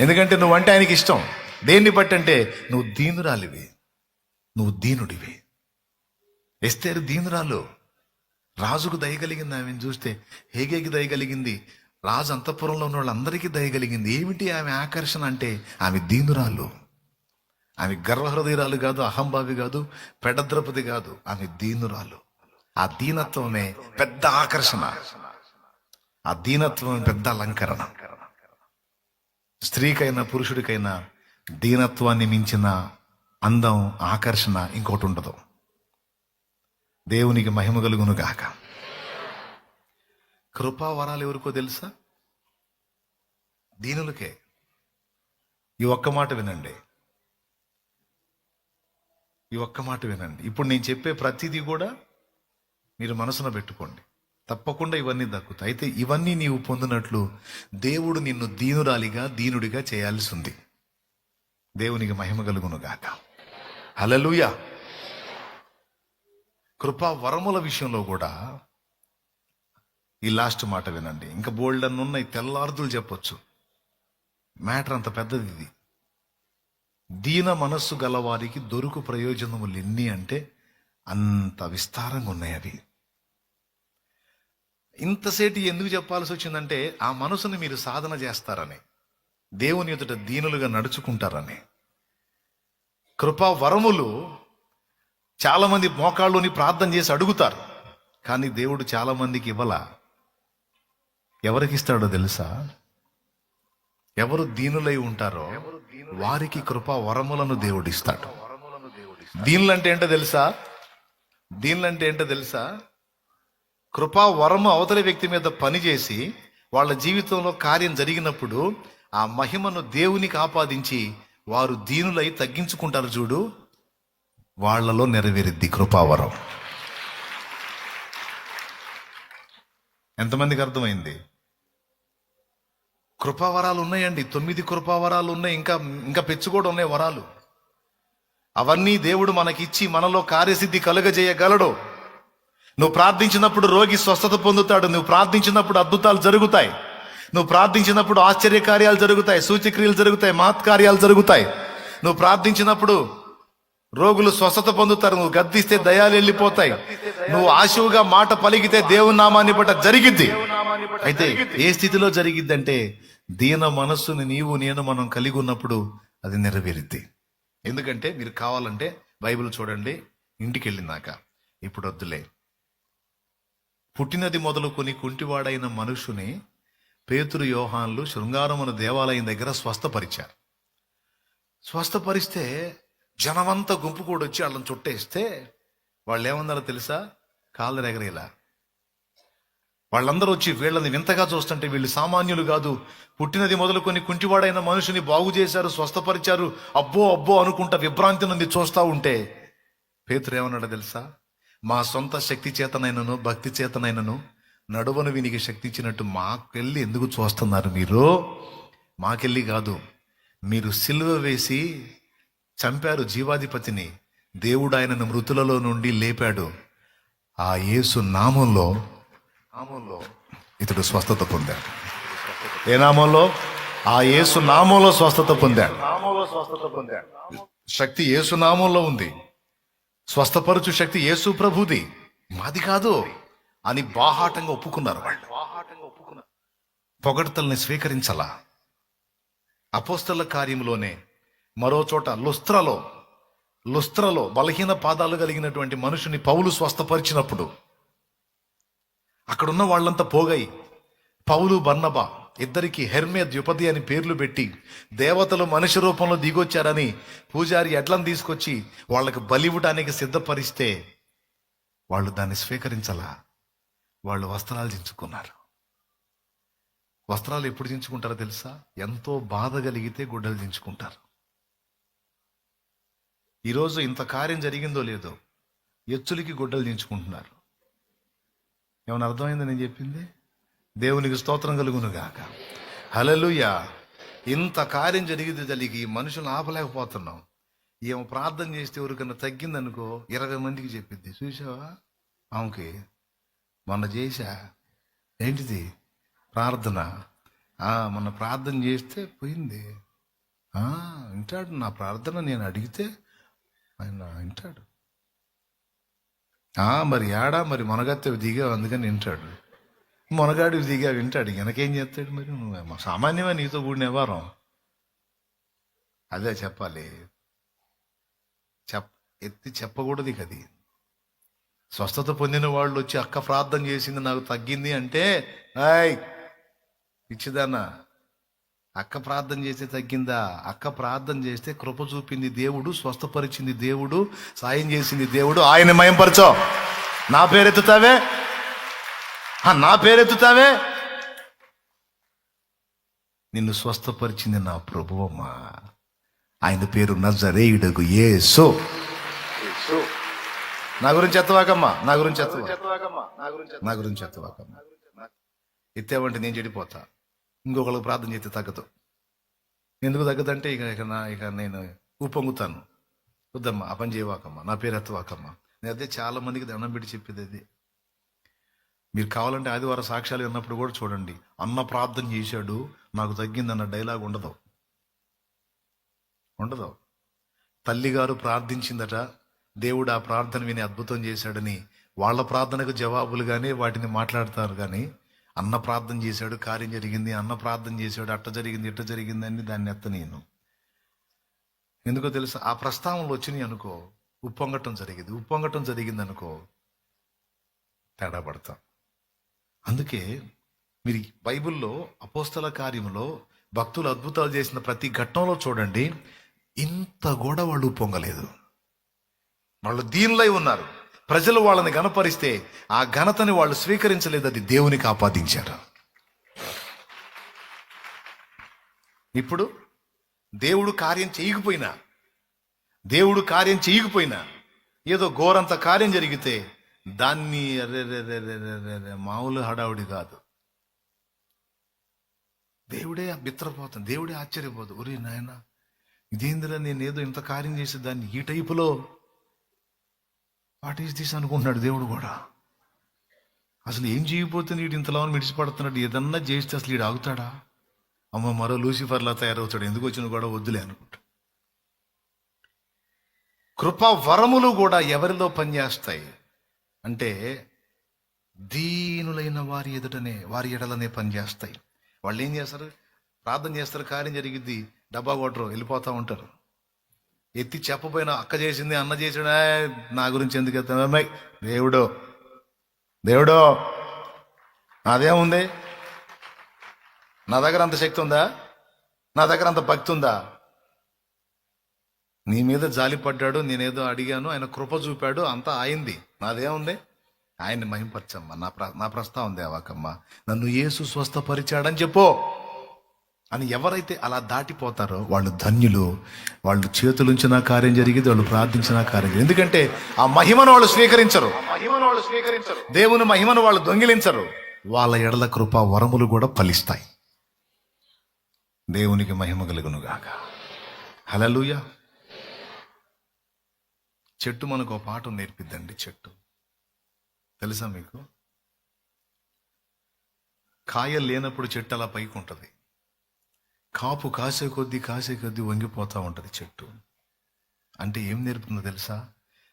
ఎందుకంటే నువ్వంటే ఆయనకి ఇష్టం. దేన్ని బట్టి అంటే నువ్వు దీనురాలివి, నువ్వు దీనుడివి. ఎస్తేరు దీనురాలు, రాజుకు దయగలిగింది. ఆమెను చూస్తే హేగేకి దయగలిగింది, రాజు అంతఃపురంలో ఉన్న వాళ్ళందరికీ దయగలిగింది. ఏమిటి ఆమె ఆకర్షణ అంటే ఆమె దీనురాలు. ఆమె గర్వహృదయురాలు కాదు, అహంభావి కాదు, పెడద్రపతి కాదు, ఆమె దీనురాలు. ఆ దీనత్వమే పెద్ద ఆకర్షణ, ఆ దీనత్వం పెద్ద అలంకరణ. స్త్రీకైనా పురుషుడికైనా దీనత్వాన్ని మించిన అందం, ఆకర్షణ ఇంకోటి ఉండదు. దేవునికి మహిమ కలుగును గాక. కృపావరాలు ఎవరికో తెలుసా? దీనులకే. ఈ ఒక్క మాట వినండి, ఈ ఒక్క మాట వినండి. ఇప్పుడు నేను చెప్పే ప్రతిదీ కూడా మీరు మనసున పెట్టుకోండి. తప్పకుండా ఇవన్నీ దక్కుతాయి. అయితే ఇవన్నీ నీవు పొందినట్లు దేవుడు నిన్ను దీనురాలిగా, దీనుడిగా చేయాల్సి ఉంది. దేవునికి మహిమ కలుగును గాక. హల్లెలూయా. కృపా వరముల విషయంలో కూడా ఈ లాస్ట్ మాట వినండి. ఇంకా బోల్డ్ అన్న ఉన్నాయి, తెల్లార్దులు చెప్పొచ్చు. మ్యాటర్ అంత పెద్దది ఇది. దీన మనస్సు గలవారికి దొరుకు ప్రయోజనములు ఎన్ని అంటే అంత విస్తారంగా ఉన్నాయి అవి. ఇంతసేటి ఎందుకు చెప్పాల్సి వచ్చిందంటే ఆ మనసుని మీరు సాధన చేస్తారని, దేవుని ఎదుట దీనులుగా నడుచుకుంటారని. కృపా వరములు చాలా మంది మోకాళ్ళుని ప్రార్థన చేసి అడుగుతారు, కానీ దేవుడు చాలా మందికి ఇవ్వలా. ఎవరికి ఇస్తాడో తెలుసా? ఎవరు దీనులై ఉంటారో వారికి కృపా వరములను దేవుడు ఇస్తాడు. దీనులంటే ఏంటో తెలుసా? దీనులంటే ఏంటో తెలుసా? కృపా వరము అవతలి వ్యక్తి మీద పనిచేసి వాళ్ళ జీవితంలో కార్యం జరిగినప్పుడు ఆ మహిమను దేవునికి ఆపాదించి వారు దీనులై తగ్గించుకుంటారు చూడు, వాళ్లలో నెరవేరిద్ది కృపావరం. ఎంతమందికి అర్థమైంది? కృపావరాలు ఉన్నాయండి, 9 కృపావరాలు ఉన్నాయి. ఇంకా పెచ్చు కూడా ఉన్నాయి వరాలు. అవన్నీ దేవుడు మనకిచ్చి మనలో కార్యసిద్ధి కలుగజేయగలడు. నువ్వు ప్రార్థించినప్పుడు రోగి స్వస్థత పొందుతాడు. నువ్వు ప్రార్థించినప్పుడు అద్భుతాలు జరుగుతాయి. నువ్వు ప్రార్థించినప్పుడు ఆశ్చర్యకార్యాలు జరుగుతాయి, సూచక్రియలు జరుగుతాయి, మహత్కార్యాలు జరుగుతాయి. నువ్వు ప్రార్థించినప్పుడు రోగులు స్వస్థత పొందుతారు. నువ్వు గద్దిస్తే దయాలు వెళ్ళిపోతాయి. నువ్వు ఆశువుగా మాట పలికితే దేవుని నామాన్ని బట్ట జరిగిద్ది. అయితే ఏ స్థితిలో జరిగిద్దంటే దీన మనస్సుని నేను మనం కలిగి ఉన్నప్పుడు అది నెరవేరిద్ది. ఎందుకంటే మీరు కావాలంటే బైబిల్ చూడండి, ఇంటికి వెళ్ళినాక. ఇప్పుడు వద్దులే. పుట్టినది మొదలుకొని కుంటివాడైన మనుషుని పేతురు, యోహాన్లు శృంగారమున దేవాలయం దగ్గర స్వస్థపరిచారు. స్వస్థపరిస్తే జనమంతా గుంపు కూడా వచ్చి వాళ్ళని చుట్టేస్తే వాళ్ళు ఏమన్నారో తెలుసా? కాళ్ళు ఎగరేలా. వాళ్ళందరూ వచ్చి వీళ్ళని వింతగా చూస్తుంటే వీళ్ళు సామాన్యులు కాదు, పుట్టినది మొదలుకొని కుంటివాడైన మనుషుని బాగు చేశారు, స్వస్థపరిచారు, అబ్బో అబ్బో అనుకుంటా విభ్రాంతి నుండి చూస్తూ ఉంటే పేతురు ఏమన్నాడో తెలుసా? మా సొంత శక్తి చేతనైనను భక్తి చేతనైనను నడువను వీనికి శక్తి ఇచ్చినట్టు మాకెళ్ళి ఎందుకు చూస్తున్నారు మీరు? మాకెళ్ళి కాదు, మీరు సిలువ వేసి చంపారు జీవాధిపతిని, దేవుడు ఆయనను మృతులలో నుండి లేపాడు. ఆ యేసు నామంలో ఇతడు స్వస్థత పొందాడు. ఏ నామంలో? ఆ యేసు నామంలో స్వస్థత పొందాడు. శక్తి యేసు నామంలో ఉంది. స్వస్థపరచు శక్తి యేసు ప్రభుది, మాది కాదు అని బాహాటంగా ఒప్పుకున్నారు వాళ్ళు. పొగడ్తల్ని స్వీకరించాలా. అపోస్తల కార్యంలోనే మరో చోట లుస్త్రలో లుస్త్రలో బలహీన పాదాలు కలిగినటువంటి మనుషుని పౌలు స్వస్థపరిచినప్పుడు అక్కడున్న వాళ్ళంతా పోగాయి. పౌలు బర్నబా ఇద్దరికి హెర్మే ద్యుపది అని పేర్లు పెట్టి దేవతలు మనిషి రూపంలో దిగొచ్చారని పూజారి ఎడ్లను తీసుకొచ్చి వాళ్ళకి బలివ్వడానికి సిద్ధపరిస్తే వాళ్ళు దాన్ని స్వీకరించలా. వాళ్ళు వస్త్రాలు దించుకున్నారు. వస్త్రాలు ఎప్పుడు దించుకుంటారో తెలుసా? ఎంతో బాధ కలిగితే గుడ్డలు దించుకుంటారు. ఈరోజు ఇంత కార్యం జరిగిందో లేదో ఎచ్చులకి గుడ్డలు దించుకుంటున్నారు. ఏమైనా అర్థమైందో నేను చెప్పింది? దేవునికి స్తోత్రం కలుగును గాక. హల్లెలూయా. ఇంత కార్యం జరిగి మనుషులను ఆపలేకపోతున్నాం. ఏమో ప్రార్థన చేస్తే ఎవరికన్నా తగ్గిందనుకో 20 మందికి చెప్పిద్ది. చూసావా ఆమెకి మొన్న చేశా, ఏంటిది ప్రార్థన, మొన్న ప్రార్థన చేస్తే పోయింది. వింటాడు నా ప్రార్థన, నేను అడిగితే ఆయన వింటాడు. మరి ఏడా మరి మొనగత్తవి దిగావు అందుకని వింటాడు. మొనగాడు దిగా వింటాడు, వెనకేం చేస్తాడు? మరి నువ్వు సామాన్యమే నీతో కూడిన వ్యవహారం. అదే చెప్పాలి, ఎత్తి చెప్పకూడదు. అది స్వస్థత పొందిన వాళ్ళు వచ్చి అక్క ప్రార్థన చేసింది నాకు తగ్గింది అంటే, ఇచ్చిదానా అక్క ప్రార్థన చేస్తే తగ్గిందా? అక్క ప్రార్థన చేస్తే కృప చూపింది దేవుడు, స్వస్థపరిచింది దేవుడు, సాయం చేసింది దేవుడు. ఆయన మయంపరచో. నా పేరెత్తుతావే, నా పేరెత్తుతావే. నిన్ను స్వస్థపరిచింది నా ప్రభువమ్మా. ఆయన పేరు నజరేయుడగు యేసు. నా గురించి ఎత్తవాకమ్మా, నా గురించి ఎత్తవాకమ్మా. ఎత్తావంటే నేను చెడిపోతా. ఇంకొకళ్ళకి ప్రార్థన చేస్తే తగ్గదు. ఎందుకు తగ్గదంటే ఇక నేను ఉప్పొంగుతాను. వద్దమ్మా, ఆ పని చేయవాకమ్మా, నా పేరు ఎత్తవాకమ్మా. నేను అదే చాలా మందికి దండం పెట్టి చెప్పేది అది. మీరు కావాలంటే ఆదివారం సాక్ష్యాలు ఉన్నప్పుడు కూడా చూడండి. అన్న ప్రార్థన చేశాడు నాకు తగ్గిందన్న డైలాగ్ ఉండదు. తల్లిగారు ప్రార్థించిందట, దేవుడు ఆ ప్రార్థన విని అద్భుతం చేశాడని వాళ్ళ ప్రార్థనకు జవాబులుగానే వాటిని మాట్లాడతారు. కానీ అన్న ప్రార్థన చేశాడు కార్యం జరిగింది, అన్న ప్రార్థన చేశాడు అట్ట జరిగింది ఇట్ట జరిగింది అని దాన్ని ఎత్త నేను. ఎందుకో తెలుసా? ఆ ప్రస్తావనలు వచ్చినాయి అనుకో ఉప్పొంగటం జరిగింది అనుకో తేడా పడతాం. అందుకే మీరు బైబిల్లో అపోస్తల కార్యంలో భక్తులు అద్భుతాలు చేసిన ప్రతి ఘట్టంలో చూడండి, ఇంత కూడా వాళ్ళు ఉప్పొంగలేదు. వాళ్ళు దీనిలై ఉన్నారు. ప్రజలు వాళ్ళని ఘనపరిస్తే ఆ ఘనతని వాళ్ళు స్వీకరించలేదు, అది దేవునికి ఆపాదించారు. ఇప్పుడు దేవుడు కార్యం చేయకపోయినా ఏదో ఘోరంత కార్యం జరిగితే దాన్ని మామూలు హడావుడి కాదు. దేవుడే బిత్తరపోతాను, దేవుడే ఆశ్చర్యపోదు. ఒరే నాయన ఇదేందిరా, నేనేదో ఇంత కార్యం చేసే దాన్ని ఈ టైపులో వాట్ ఈస్ దిస్ అనుకుంటున్నాడు దేవుడు కూడా. అసలు ఏం చేయకపోతే వీడు ఇంతలా మిడిచిపడుతున్నాడు, ఏదన్నా చేస్తే అసలు వీడు ఆగుతాడా? అమ్మ మరో లూసిఫర్లా తయారవుతాడు, ఎందుకు వచ్చిన కూడా వద్దులే అనుకుంటా. కృపా వరములు కూడా ఎవరిలో పనిచేస్తాయి అంటే దీనులైన వారి ఎడలనే పనిచేస్తాయి. వాళ్ళు ఏం చేస్తారు? ప్రార్థన చేస్తారు, కార్యం జరిగిద్ది, డబ్బా కొట్టరు, వెళ్ళిపోతూ ఉంటారు. ఎత్తి చెప్పపోయినా అక్క చేసింది అన్న చేసాడు, నా గురించి ఎందుకు ఎత్తాను? దేవుడు నాదేముంది? నా దగ్గర అంత శక్తి ఉందా? నా దగ్గర అంత భక్తి ఉందా? నీ మీద జాలి పడ్డాడు, నేనేదో అడిగాను, ఆయన కృప చూపాడు, అంతా ఆయింది, నాదేముంది? ఆయన్ని మహింపరచమ్మా. నా ప్రస్తావం దేవాకమ్మా, నన్ను యేసు స్వస్థపరిచాడని చెప్పు అని ఎవరైతే అలా దాటిపోతారో వాళ్ళు ధన్యులు. వాళ్ళు చేతులుంచిన కార్యం జరిగింది, వాళ్ళు ప్రార్థించిన కార్యం జరిగింది. ఎందుకంటే ఆ మహిమను వాళ్ళు స్వీకరించరు, దేవుని మహిమను వాళ్ళు దొంగిలించరు. వాళ్ళ ఎడల కృపా వరములు కూడా ఫలిస్తాయి. దేవునికి మహిమ కలుగునుగాక. హల్లెలూయా. చెట్టు మనకు ఒక పాఠం నేర్పిద్దండి. చెట్టు తెలుసా మీకు? కాయలు లేనప్పుడు చెట్టు అలా పైకి ఉంటుంది, కాపు కాసే కొద్దీ వంగిపోతూ ఉంటుంది చెట్టు. అంటే ఏం నేర్పుతుందో తెలుసా?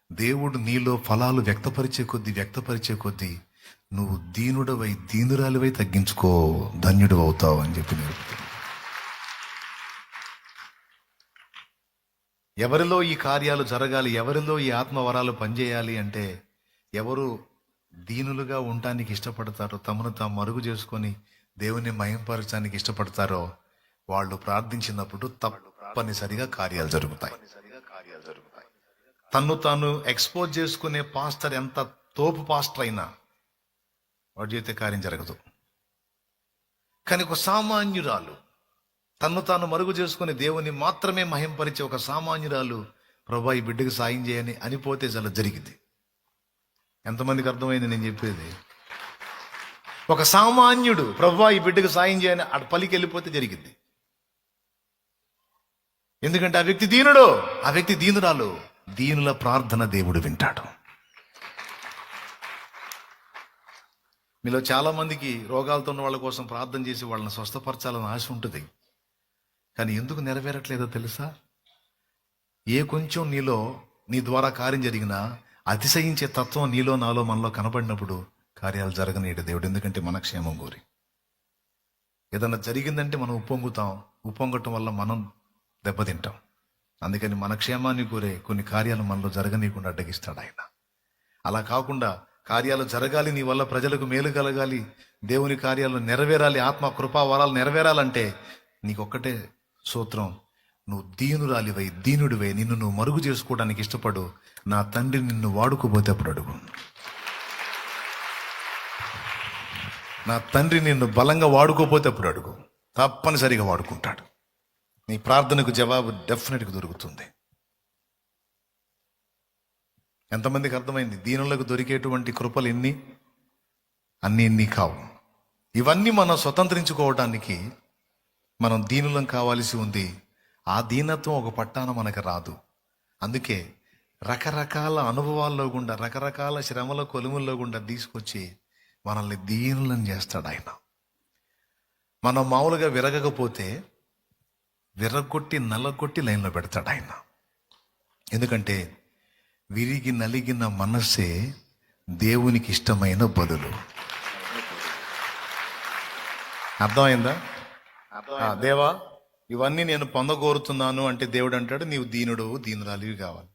దేవుడు నీలో ఫలాలు వ్యక్తపరిచే కొద్దీ నువ్వు దీనురాలివై తగ్గించుకో, ధన్యుడు అవుతావు అని చెప్పి నేర్పుతుంది. ఎవరిలో ఈ కార్యాలు జరగాలి, ఎవరిలో ఈ ఆత్మవరాలు పనిచేయాలి అంటే ఎవరు దీనులుగా ఉండటానికి ఇష్టపడతారో, తమను తాము మరుగు చేసుకొని దేవుని మహింపరచడానికి ఇష్టపడతారో వాళ్ళు ప్రార్థించినప్పుడు తప్పనిసరిగా కార్యాలు జరుగుతాయి. తన్ను తాను ఎక్స్పోజ్ చేసుకునే పాస్టర్ ఎంత తోపు పాస్టర్ అయినా వాడి చేతే కార్యం జరగదు. కానీ ఒక సామాన్యురాలు తన్ను తాను మరుగు చేసుకుని దేవుని మాత్రమే మహింపరిచే ఒక సామాన్యురాలు ప్రభా ఈ బిడ్డకు సాయం చేయని అనిపోతే చాలా జరిగింది. ఎంతమందికి అర్థమైంది నేను చెప్పేది? ఒక సామాన్యుడు ప్రభా ఈ బిడ్డకు సాయం చేయని అటు పలికి వెళ్ళిపోతే జరిగింది. ఎందుకంటే ఆ వ్యక్తి దీనుడు, ఆ వ్యక్తి దీనురాలు. దీనుల ప్రార్థన దేవుడు వింటాడు. మీలో చాలా మందికి రోగాలతో ఉన్న వాళ్ళ కోసం ప్రార్థన చేసి వాళ్ళని స్వస్థపరచాలని ఆశ ఉంటుంది. కానీ ఎందుకు నెరవేరట్లేదో తెలుసా? ఏ కొంచెం నీలో నీ ద్వారా కార్యం జరిగినా అతిశయించే తత్వం నీలో నాలో మనలో కనబడినప్పుడు కార్యాలు జరగనీయడు దేవుడు. ఎందుకంటే మన క్షేమం కోరి. ఏదన్నా జరిగిందంటే మనం ఉప్పొంగుతాం. ఉప్పొంగటం వల్ల మనం దెబ్బతింటాం. అందుకని మన క్షేమాన్ని కోరే కొన్ని కార్యాలు మనలో జరగనీయకుండా అడ్డగిస్తాడు ఆయన. అలా కాకుండా కార్యాలు జరగాలి, నీ వల్ల ప్రజలకు మేలు కలగాలి, దేవుని కార్యాలు నెరవేరాలి, ఆత్మ కృపా వరాలు నెరవేరాలంటే నీకొక్కటే సూత్రం. నువ్వు దీనురాలివై దీనుడివై నిన్ను నువ్వు మరుగు చేసుకోవడానికి ఇష్టపడు. నా తండ్రి నిన్ను వాడుకోబోతే అప్పుడు అడుగు. నా తండ్రి నిన్ను బలంగా వాడుకోపోతే అప్పుడు అడుగు. తప్పనిసరిగా వాడుకుంటాడు. నీ ప్రార్థనకు జవాబు డెఫినెట్గా దొరుకుతుంది. ఎంతమందికి అర్థమైంది? దీనులకు దొరికేటువంటి కృపలు అన్నీ కావు. ఇవన్నీ మనం స్వతంత్రించుకోవడానికి మనం దీనులం కావాల్సి ఉంది. ఆ దీనత్వం ఒక పట్టాన మనకు రాదు. అందుకే రకరకాల అనుభవాల్లో గుండా, రకరకాల శ్రమల కొలుముల్లో గుండా తీసుకొచ్చి మనల్ని దీనులను చేస్తాడు ఆయన. మనం మామూలుగా విరగకపోతే విరగొట్టి నల్లగొట్టి లైన్లో పెడతాడు ఆయన. ఎందుకంటే విరిగి నలిగిన మనస్సే దేవునికి ఇష్టమైన బలులు. అర్థమైందా? దేవా ఇవన్నీ నేను పొందగోరుతున్నాను అంటే దేవుడు అంటాడు నీవు దీనుడు దీనురాలివి కావాలి.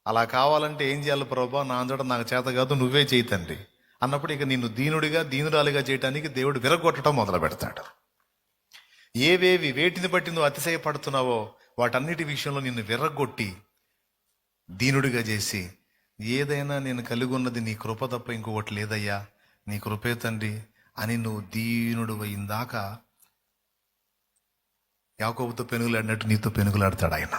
అలా కావాలంటే ఏం చేయాలి ప్రభా? నా అంతటా నాకు చేత కాదు, నువ్వే చేయి తండ్రి అన్నప్పుడు ఇక నిన్ను దీనుడిగా దీనురాలిగా చేయటానికి దేవుడు విరగొట్టడం మొదలు పెడతాడు. వేటిని బట్టి నువ్వు అతిశయపడుతున్నావో వాటన్నిటి విషయంలో నిన్ను విరగొట్టి దీనుడిగా చేసి, ఏదైనా నేను కలిగి ఉన్నది నీ కృప తప్ప ఇంకొకటి లేదయ్యా, నీ కృపే తండ్రి అని నువ్వు దీనుడు అయిందాక యాకోబుతో పెనుగులాడినట్టు నీతో పెనుగులాడతాడు ఆయన.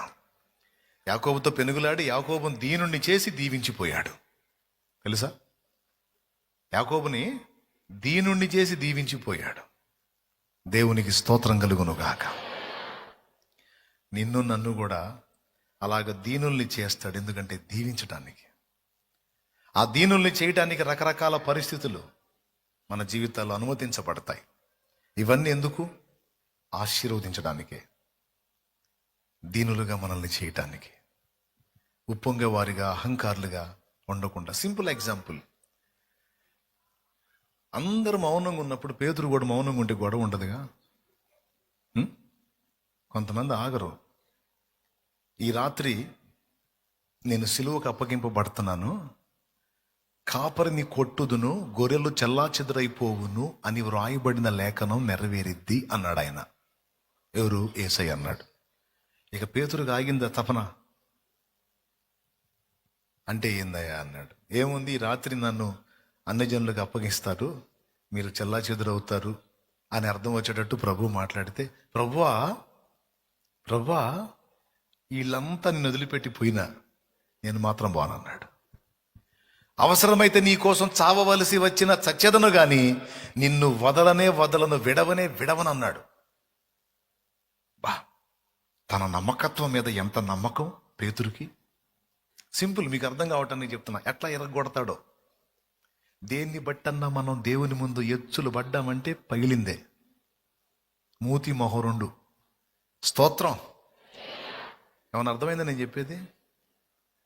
యాకోబుతో పెనుగులాడి యాకోబుని దీనుణ్ణి చేసి దీవించిపోయాడు. తెలుసా? యాకోబుని దీనుణ్ణి చేసి దీవించిపోయాడు. దేవునికి స్తోత్రం కలుగునుగాక. నిన్ను నన్ను కూడా అలాగ దీనుల్ని చేస్తాడు. ఎందుకంటే దీవించడానికి. ఆ దీనుల్ని చేయటానికి రకరకాల పరిస్థితులు మన జీవితాల్లో అనుమతించబడతాయి. ఇవన్నీ ఎందుకు? ఆశీర్వదించడానికే, దీనులుగా మనల్ని చేయటానికి. ఉప్పొంగేవారిగా అహంకారులుగా ఉండకుండా. సింపుల్ ఎగ్జాంపుల్, అందరూ మౌనంగా ఉన్నప్పుడు పేతురు కూడా మౌనంగా ఉంటే గొడవ ఉండదుగా. కొంతమంది ఆగరు. ఈ రాత్రి నేను సిలువకు అప్పగింపబడుతున్నాను, కాపరిని కొట్టుదును, గొర్రెలు చెల్లాచెదురైపోవును అని వ్రాయబడిన లేఖనం నెరవేరిద్ది అన్నాడు ఆయన. ఎవరు? యేసయ్య అన్నాడు. ఇక పేతురుగా ఆగిందా తపన? అంటే ఏందయ్యా అన్నాడు. ఏముంది, ఈ రాత్రి నన్ను అన్యజనులకు అప్పగిస్తారు, మీరు చెల్లాచెదురవుతారు అని అర్థం వచ్చేటట్టు ప్రభు మాట్లాడితే, ప్రభువా వీళ్ళంతా నిన్ను వదిలిపెట్టి పోయినా నేను మాత్రం బానన్నాడు. అవసరమైతే నీ కోసం చావవలసి వచ్చిన చచ్చెదను గాని నిన్ను వదలను, విడవనన్నాడు. బా, తన నమ్మకత్వం మీద ఎంత నమ్మకం పేతురుకి. సింపుల్, మీకు అర్థం కావటానికి చెప్తున్నా. ఎట్లా ఎరగొడతాడో. దేన్ని బట్టన్నా మనం దేవుని ముందు ఎచ్చులు పడ్డామంటే పగిలిందే. మూతి మొహరుండు. స్తోత్రం. ఏమన్నా అర్థమైందా నేను చెప్పేది?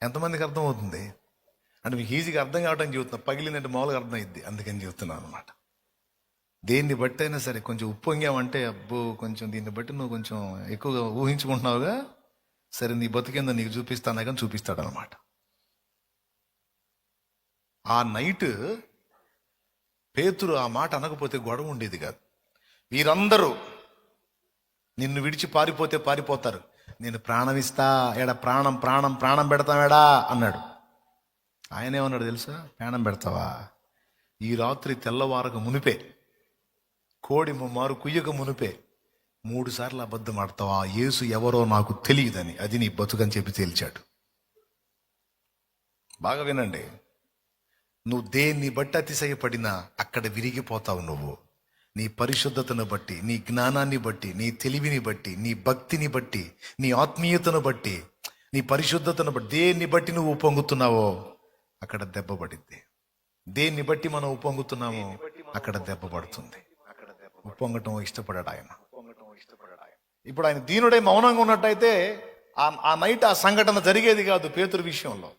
ఎంతమందికి అర్థం అవుతుంది? అంటే మీకు ఈజీగా అర్థం కావడానికి చెబుతున్నా. పగిలిందంటే మామూలుగా అర్థం అయింది, అందుకని చెబుతున్నాను అనమాట. దేన్ని బట్టి అయినా సరే కొంచెం ఉప్పొంగామంటే అబ్బో కొంచెం దీన్ని బట్టి నువ్వు కొంచెం ఎక్కువగా ఊహించుకుంటున్నావుగా, సరే నీ బతికేందో నీకు చూపిస్తానా కానీ చూపిస్తాడనమాట. ఆ నైట్ పేతురు ఆ మాట అనకపోతే గొడవ ఉండేది కాదు. వీరందరూ నిన్ను విడిచి పారిపోతే పారిపోతారు, నేను ప్రాణం ఇస్తా, ఎడా ప్రాణం ప్రాణం ప్రాణం పెడతామేడా అన్నాడు. ఆయన ఏమన్నాడు తెలుసా? ప్రాణం పెడతావా? ఈ రాత్రి తెల్లవారక మునిపే, కోడి ముమ్మారు కుయ్యక మునిపే 3 సార్లు అబద్ధం ఆడతావా? యేసు ఎవరో నాకు తెలియదని, అది నీ బతుకని చెప్పి తేల్చాడు. బాగా వినండి, నువ్వు దేన్ని బట్టి అతిశయపడినా అక్కడ విరిగిపోతావు. నువ్వు నీ పరిశుద్ధతను బట్టి, నీ జ్ఞానాన్ని బట్టి, నీ తెలివిని బట్టి, నీ భక్తిని బట్టి, నీ ఆత్మీయతను బట్టి, నీ పరిశుద్ధతను బట్టి, దేన్ని బట్టి నువ్వు ఉప్పొంగుతున్నావో అక్కడ దెబ్బ పడిద్ది. దేన్ని బట్టి మనం ఉప్పొంగుతున్నామో అక్కడ దెబ్బ పడుతుంది. ఉప్పొంగటం ఇష్టపడాడు ఆయన. ఇప్పుడు ఆయన దీనుడై మౌనంగా ఉన్నట్టయితే ఆ నైట్ ఆ సంఘటన జరిగేది కాదు పేతురు విషయంలో.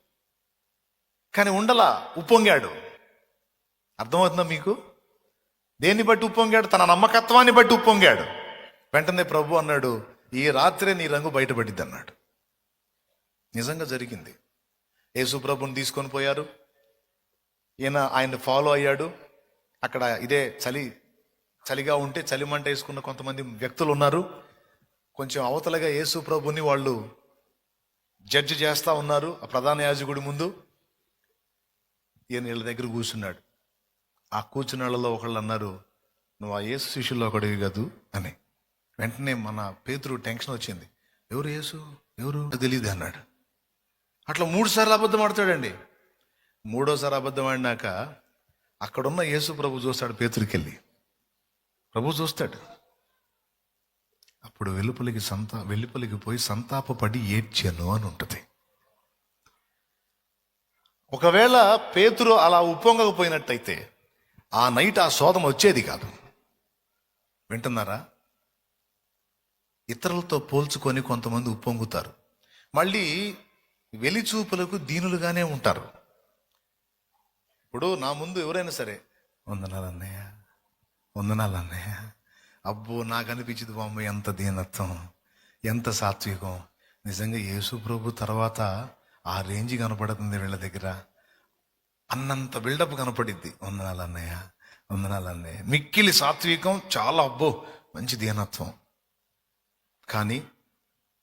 కానీ ఉండలా, ఉప్పొంగాడు. అర్థమవుతుందా మీకు? దేన్ని బట్టి ఉప్పొంగాడు? తన నమ్మకత్వాన్ని బట్టి ఉప్పొంగాడు. వెంటనే ప్రభు అన్నాడు, ఈ రాత్రే నీ రంగు బయటపడిద్ది అన్నాడు. నిజంగా జరిగింది. యేసు ప్రభుని తీసుకొని పోయారు. ఈయన ఆయన ఫాలో అయ్యాడు. అక్కడ ఇదే చలిగా ఉంటే చలిమంట వేసుకున్న కొంతమంది వ్యక్తులు ఉన్నారు. కొంచెం అవతలగా యేసు ప్రభుని వాళ్ళు జడ్జి చేస్తా ఉన్నారు ఆ ప్రధాన యాజకుడి ముందు. ఈయన వీళ్ళ దగ్గర కూర్చున్నాడు. ఆ కూర్చున్న వాళ్ళలో ఒకళ్ళు అన్నారు, నువ్వు ఆ యేసు శిష్యుల్లో ఒకడివి కాదు అని. వెంటనే మన పేతురు టెన్షన్ వచ్చింది. ఎవరు యేసు? ఎవరు తెలియదు అన్నాడు. అట్లా 3 సార్లు అబద్ధం ఆడతాడండి. 3వసారి అబద్ధం ఆడినాక అక్కడున్న యేసు ప్రభు చూస్తాడు. పేతురికెళ్ళి ప్రభు చూస్తాడు. అప్పుడు వెలుపలికి పోయి సంతాపపడి ఏడ్చాను అని ఉంటుంది. ఒకవేళ పేతురు అలా ఉప్పొంగకపోయినట్టయితే ఆ నైట్ ఆ శోధం వచ్చేది కాదు. వింటున్నారా? ఇతరులతో పోల్చుకొని కొంతమంది ఉప్పొంగుతారు, మళ్ళీ వెలిచూపులకు దీనులుగానే ఉంటారు. ఇప్పుడు నా ముందు ఎవరైనా సరే, వందనాలు అన్నయ్య, అబ్బో నాకు అనిపించింది బామ్మ ఎంత దీనత్వం, ఎంత సాత్వికం. నిజంగా యేసు ప్రభు తర్వాత ఆ రేంజ్ కనపడుతుంది వీళ్ళ దగ్గర అన్నంత బిల్డప్ కనపడిద్ది. వందనాలు అన్నయ్య, మిక్కిలి సాత్వికం, చాలా అబ్బో మంచి దీనత్వం. కానీ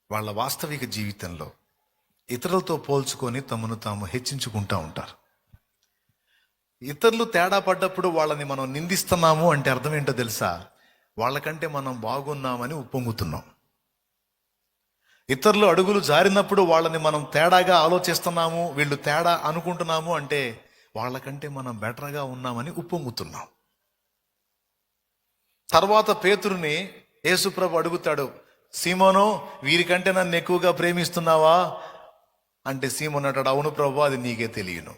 వాళ్ళ వాస్తవిక జీవితంలో ఇతరులతో పోల్చుకొని తమను తాము హెచ్చించుకుంటూ ఉంటారు. ఇతరులు తేడా పడ్డప్పుడు వాళ్ళని మనం నిందిస్తున్నాము అంటే అర్థం ఏంటో తెలుసా? వాళ్ళకంటే మనం బాగున్నామని ఉప్పొంగుతున్నాం. ఇతరులు అడుగులు జారినప్పుడు వాళ్ళని మనం తేడాగా ఆలోచిస్తున్నాము, వీళ్ళు తేడా అనుకుంటున్నాము అంటే వాళ్ళకంటే మనం బెటర్గా ఉన్నామని ఉప్పొంగుతున్నాం. తర్వాత పేతురుని యేసుప్రభు అడుగుతాడు, సీమోను వీరికంటే నన్ను ఎక్కువగా ప్రేమిస్తున్నావా అంటే సీమోను అంటాడు, అవును ప్రభు, అది నీకే తెలియను.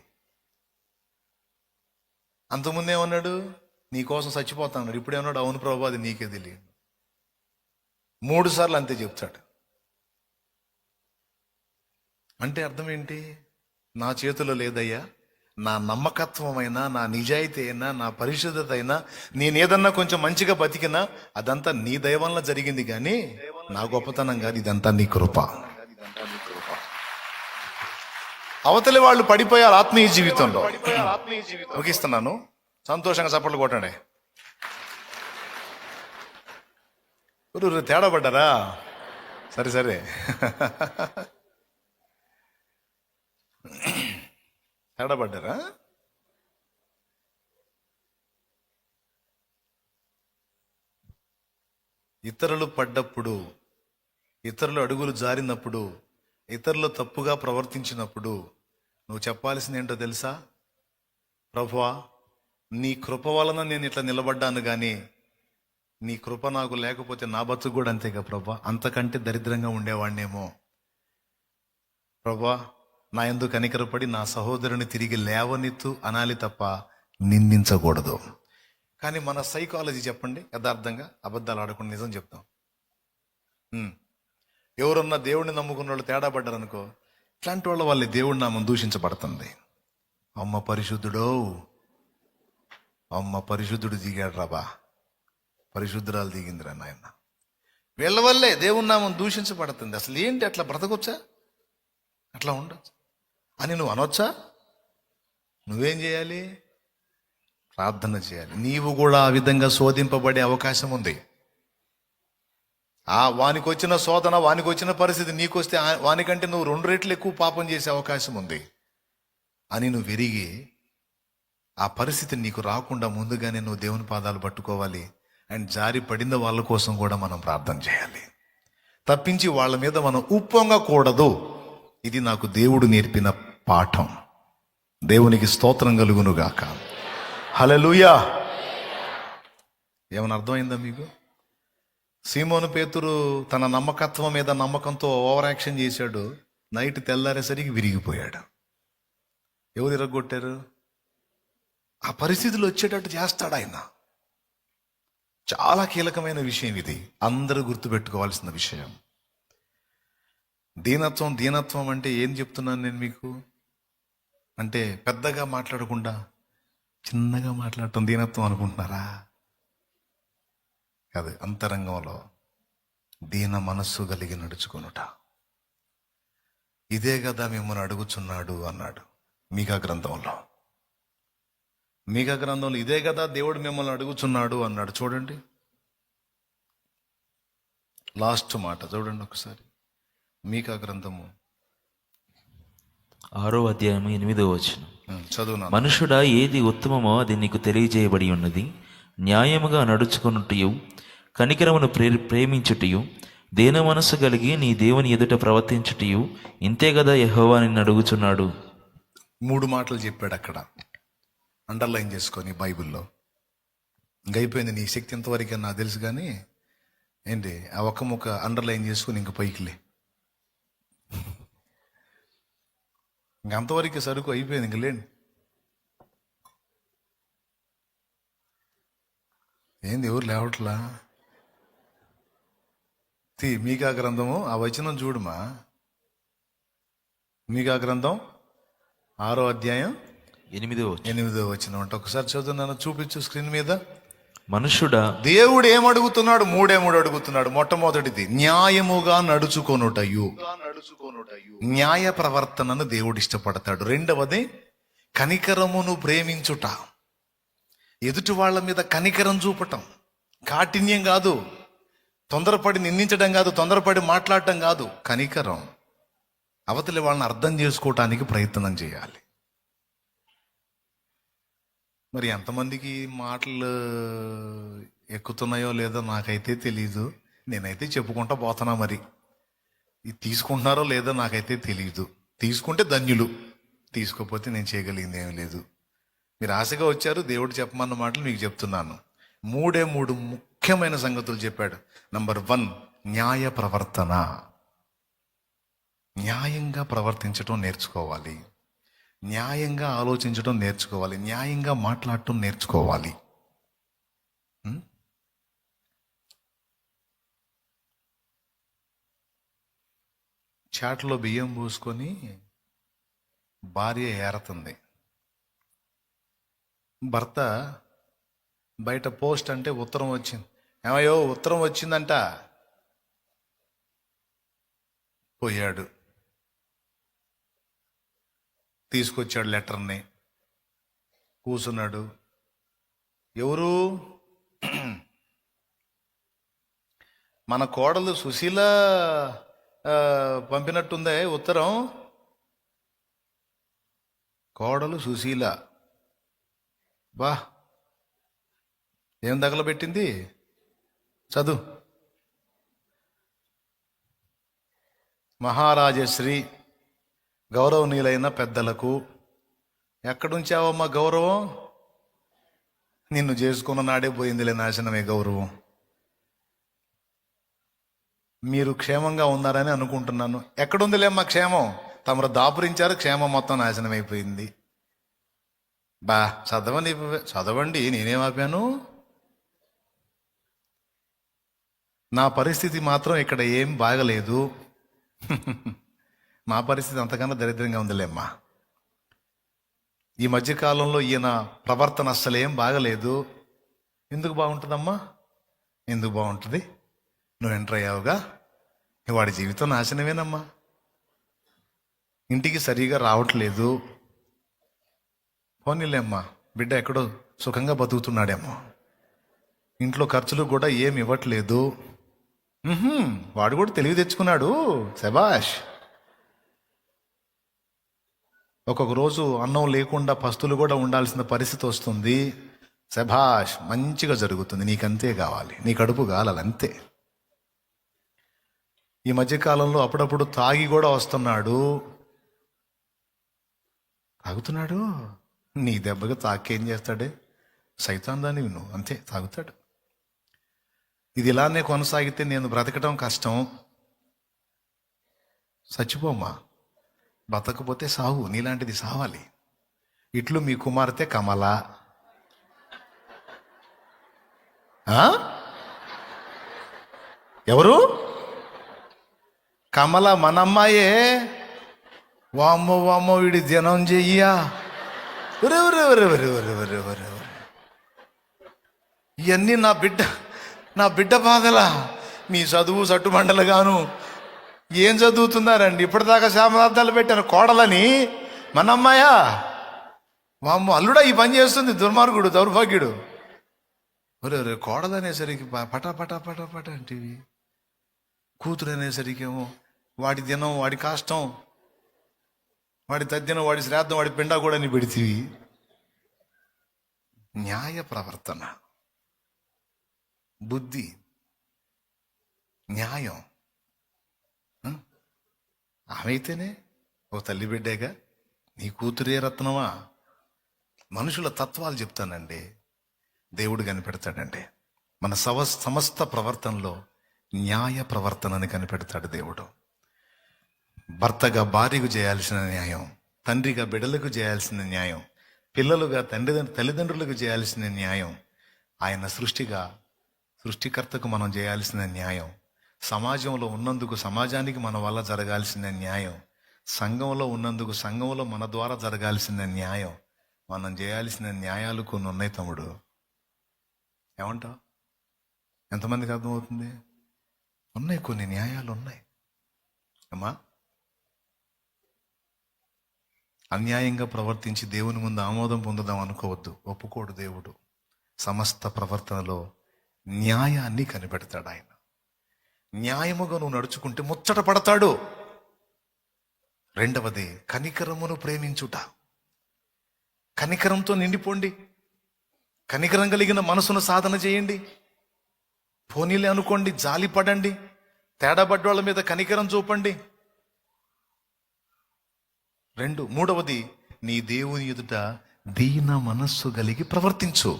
అంతకుముందేమన్నాడు, నీ కోసం చచ్చిపోతాడు. ఇప్పుడేమన్నాడు, అవును ప్రభు, అది నీకే తెలియను. 3 సార్లు అంతే చెప్తాడు. అంటే అర్థం ఏంటి? నా చేతిలో లేదయ్యా, నా నమ్మకత్వం అయినా, నా నిజాయితీ అయినా, నా పరిశుద్ధత అయినా, నేనేదన్నా కొంచెం మంచిగా బతికినా అదంతా నీ దయ వల్ల జరిగింది, కానీ నా గొప్పతనం కాదు, ఇదంతా నీ కృప. అవతలి వాళ్ళు పడిపోయారు ఆత్మీయ జీవితంలో. ముగిస్తున్నాను, సంతోషంగా చప్పట్లు కొట్టండి. తేడా పడ్డారా? సరే తేడా పడ్డారా? ఇతరులు పడ్డప్పుడు, ఇతరులు అడుగులు జారినప్పుడు, ఇతరులు తప్పుగా ప్రవర్తించినప్పుడు నువ్వు చెప్పాల్సింది ఏంటో తెలుసా? ప్రభువా, నీ కృప వలన నేను ఇట్లా నిలబడ్డాను, కానీ నీ కృప నాకు లేకపోతే నా బతుకు కూడా అంతేగా ప్రభా, అంతకంటే దరిద్రంగా ఉండేవాడినేమో. ప్రభా, నా యందు కనికరపడి నా సహోదరుని తిరిగి లేవనెత్తు అనాలి తప్ప నిందించకూడదు. కానీ మన సైకాలజీ చెప్పండి, యథార్థంగా అబద్ధాలు ఆడకుండా నిజం చెప్తాం. ఎవరన్నా దేవుడిని నమ్ముకున్న వాళ్ళు తేడా పడ్డారనుకో, ఇట్లాంటి వాళ్ళ దేవుడి నామం దూషించబడుతుంది. అమ్మ పరిశుద్ధుడు దిగాడు రాబా, పరిశుద్ధురాలు దిగిందిరా నాయన. వీళ్ళ వల్లే దేవుని నామం దూషించబడుతుంది. అసలు ఏంటి అట్లా బ్రతకొచ్చా, అట్లా ఉండొచ్చు అని నువ్వు అనొచ్చా? నువ్వేం చేయాలి? ప్రార్థన చేయాలి. నీవు కూడా ఆ విధంగా శోధింపబడే అవకాశం ఉంది. వానికి వచ్చిన శోధన, వానికి వచ్చిన పరిస్థితి నీకు వస్తే వానికంటే నువ్వు 2 రెట్లు ఎక్కువ పాపం చేసే అవకాశం ఉంది అని నువ్వు విరిగి ఆ పరిస్థితి నీకు రాకుండా ముందుగానే నువ్వు దేవుని పాదాలు పట్టుకోవాలి. అండ్ జారి పడిన వాళ్ళ కోసం కూడా మనం ప్రార్థన చేయాలి. తప్పించి వాళ్ళ మీద మనం ఉప్పొంగకూడదు. ఇది నాకు దేవుడు నేర్పిన పాఠం. దేవునికి స్తోత్రం కలుగునుగాక. హల్లెలూయా. ఏమన్నా అర్థమైందా మీకు? సీమోను పేతురు తన నమ్మకత్వం మీద నమ్మకంతో ఓవర్ యాక్షన్ చేశాడు. నైట్ తెల్లారేసరికి విరిగిపోయాడు. ఎవరు ఇరగొట్టారు? ఆ పరిస్థితులు వచ్చేటట్టు చేస్తాడు ఆయన. చాలా కీలకమైన విషయం ఇది, అందరూ గుర్తుపెట్టుకోవాల్సిన విషయం. దీనత్వం అంటే ఏం చెప్తున్నాను నేను మీకు అంటే, పెద్దగా మాట్లాడకుండా చిన్నగా మాట్లాడటం దీనత్వం అనుకుంటున్నారా? కాదు, అంతరంగంలో దీన మనస్సు కలిగి నడుచుకొనుట. ఇదే కదా మిమ్మల్ని అడుగుచున్నాడు అన్నాడు మీకా గ్రంథంలో. మీకా గ్రంథంలో ఇదే కదా దేవుడు మిమ్మల్ని అడుగుచున్నాడు అన్నాడు. చూడండి, లాస్ట్ మాట చూడండి ఒకసారి. మీకా గ్రంథము 6వ అధ్యాయము 8వ వచనం. చదువునా. మనుషుడా, ఏది ఉత్తమమో అది నీకు తెలియజేయబడి ఉన్నది. న్యాయముగా నడుచుకొనుటయు, కనికరమును ప్రేమించుటయు, దేన మనస్సు కలిగి నీ దేవుని ఎదుట ప్రవర్తించుటయు, ఇంతే కదా యెహోవా నిన్ను అడుగుచున్నాడు. 3 మాటలు చెప్పాడు అక్కడ, అండర్లైన్ చేసుకొని బైబిల్లో. ఇంకైపోయింది, నీ శక్తి ఎంతవరకు నాకు తెలుసు కానీ ఏంటి, ఆ ఒక్క ముక్క అండర్లైన్ చేసుకుని ఇంక పైకిలే. ఇంకంతవరకు సరుకు అయిపోయింది, ఇంక లేండి. ఏంది ఎవరు లేవట్లా? మీకా గ్రంథము ఆ వచనం చూడుమా. మీకా గ్రంథం 6వ అధ్యాయం 8వ వచనం అంటే ఒకసారి చదువున్నాను, చూపించు స్క్రీన్ మీద. మనుషుడా, దేవుడు ఏమడుగుతున్నాడు? 3 అడుగుతున్నాడు. మొట్టమొదటిది న్యాయముగా నడుచుకొనుటయు. న్యాయ ప్రవర్తనను దేవుడు ఇష్టపడతాడు. 2వది కనికరమును ప్రేమించుట. ఎదుటి వాళ్ళ మీద కనికరం చూపటం, కాఠిన్యం కాదు, తొందరపడి నిందించడం కాదు, తొందరపడి మాట్లాడటం కాదు, కనికరం. అవతలి వాళ్ళని అర్థం చేసుకోవటానికి ప్రయత్నం చేయాలి. మరి ఎంతమందికి మాటలు ఎక్కుతున్నాయో లేదో నాకైతే తెలీదు. నేనైతే చెప్పుకుంటా పోతున్నా. మరి ఇది తీసుకుంటున్నారో లేదో నాకైతే తెలీదు. తీసుకుంటే ధన్యులు, తీసుకోకపోతే నేను చేయగలిగింది ఏమీ లేదు. మీరు ఆశగా వచ్చారు, దేవుడు చెప్పమన్న మాటలు మీకు చెప్తున్నాను. 3 ముఖ్యమైన సంగతులు చెప్పాడు. నంబర్ 1, న్యాయ ప్రవర్తన. న్యాయంగా ప్రవర్తించడం నేర్చుకోవాలి, న్యాయంగా ఆలోచించడం నేర్చుకోవాలి, న్యాయంగా మాట్లాడటం నేర్చుకోవాలి. చాట్లో బియ్యం పోసుకొని భార్య ఏరుతుంది. భర్త బయట పోస్ట్ అంటే ఉత్తరం వచ్చింది, ఏమయ్యో ఉత్తరం వచ్చిందంట. పోయాడు, తీసుకొచ్చాడు లెటర్ని, కూర్చున్నాడు. ఎవరు? మన కోడలు సుశీల పంపినట్టుందే ఉత్తరం. కోడలు సుశీల, బా ఏం తగలబెట్టింది? చదువు. మహారాజశ్రీ, గౌరవనీయులైన పెద్దలకు. ఎక్కడుంచావమ్మా గౌరవం? నిన్ను చేసుకున్న నాడే పోయిందిలే నాశనమే గౌరవం. మీరు క్షేమంగా ఉన్నారని అనుకుంటున్నాను. ఎక్కడుందిలేమ్మా క్షేమం? తమరు దాపురించారు, క్షేమం మొత్తం నాశనం అయిపోయింది. బా చదవండి, నేనేమాపాను? నా పరిస్థితి మాత్రం ఇక్కడ ఏం బాగలేదు. మా పరిస్థితి అంతకన్నా దరిద్రంగా ఉందిలేమ్మా. ఈ మధ్యకాలంలో ఈయన ప్రవర్తన అస్సలేం బాగలేదు. ఎందుకు బాగుంటుందమ్మా? ఎందుకు బాగుంటుంది? నువ్వు ఎంటర్ అయ్యావుగా, వాడి జీవితం నాశనమేనమ్మా. ఇంటికి సరిగా రావట్లేదు, పోనీలేమ్మా బిడ్డ ఎక్కడో సుఖంగా బతుకుతున్నాడేమో, ఇంట్లో ఖర్చులు కూడా ఏమి ఇవ్వట్లేదు. వాడు కూడా తెలివి తెచ్చుకున్నాడు, శబాష్. ఒక్కొక్క రోజు అన్నం లేకుండా పస్తులు కూడా ఉండాల్సిన పరిస్థితి వస్తుంది, శబాష్, మంచిగా జరుగుతుంది. నీకంతే కావాలి, నీ కడుపు కాలాలి అంతే. ఈ మధ్యకాలంలో అప్పుడప్పుడు తాగి కూడా వస్తున్నాడు, తాగుతున్నాడు. నీ దెబ్బగా తాకేం చేస్తాడే, సైతాన్ దాన్ని విను, అంతే తాగుతాడు. ఇది ఇలానే కొనసాగితే నేను బ్రతకడం కష్టం, చచ్చిపోమ్మా, బతకపోతే సావు, నీలాంటిది సావాలి. ఇట్లు మీ కుమార్తె కమల. ఎవరు? కమల మనమ్మాయే. వామ్మో వామ్మో, వీడి జనం చెయ్యా. ఇవన్నీ నా బిడ్డ బాధలా. మీ చదువు సట్టుమండలుగాను ఏం చదువుతున్నారండి? ఇప్పటిదాకా శామదార్థాలు పెట్టాను కోడలని, మనమ్మాయా. వామ్మో, అల్లుడా ఈ పని చేస్తుంది, దుర్మార్గుడు, దౌర్భాగ్యుడు. ఒరే కోడలనేసరికి పటా పటా పటా పటా అంటివి, కూతురు అనేసరికి ఏమో వాడి దినం, వాడి కాష్టం, వాడి తద్దినం, వాడి శ్రాద్ధం, వాడి పిండా కూడా నీ పెడితివి. న్యాయ ప్రవర్తన, బుద్ధి, న్యాయం. ఆమెైతేనే ఓ తల్లి బిడ్డేగా, నీ కూతురే రత్నమా. మనుషుల తత్వాలు చెప్తానండి, దేవుడు కనిపెడతాడండి. మన సమస్త ప్రవర్తనలో న్యాయ ప్రవర్తనని కనిపెడతాడు దేవుడు. భర్తగా భార్యకు చేయాల్సిన న్యాయం, తండ్రిగా బిడ్డలకు చేయాల్సిన న్యాయం, పిల్లలుగా తల్లిదండ్రులకు చేయాల్సిన న్యాయం, ఆయన సృష్టికర్తకు మనం చేయాల్సిన న్యాయం, సమాజంలో ఉన్నందుకు సమాజానికి మన వల్ల జరగాల్సిన న్యాయం, సంఘంలో ఉన్నందుకు సంఘంలో మన ద్వారా జరగాల్సిన న్యాయం, మనం చేయాల్సిన న్యాయాలు కొన్ని ఉన్నాయి తమ్ముడు. ఏమంటావు? ఎంతమందికి అర్థమవుతుంది? ఉన్నాయి, కొన్ని న్యాయాలు ఉన్నాయి అమ్మా. అన్యాయంగా ప్రవర్తించి దేవుని ముందు ఆమోదం పొందుదాం అనుకోవద్దు, ఒప్పుకోడు దేవుడు. సమస్త ప్రవర్తనలో న్యాయాన్ని కనిపెడతాడు ఆయన. న్యాయముగా నువ్వు నడుచుకుంటే ముచ్చట పడతాడు. రెండవది కనికరమును ప్రేమించుట. కనికరంతో నిండిపోండి, కనికరం కలిగిన మనసును సాధన చేయండి. పోనీలే అనుకోండి, జాలి పడండి, తేడాబడ్డోళ్ళ మీద కనికరం చూపండి. మూడవది నీ దేవుని ఎదుట దీన మనస్సు కలిగి ప్రవర్తించు.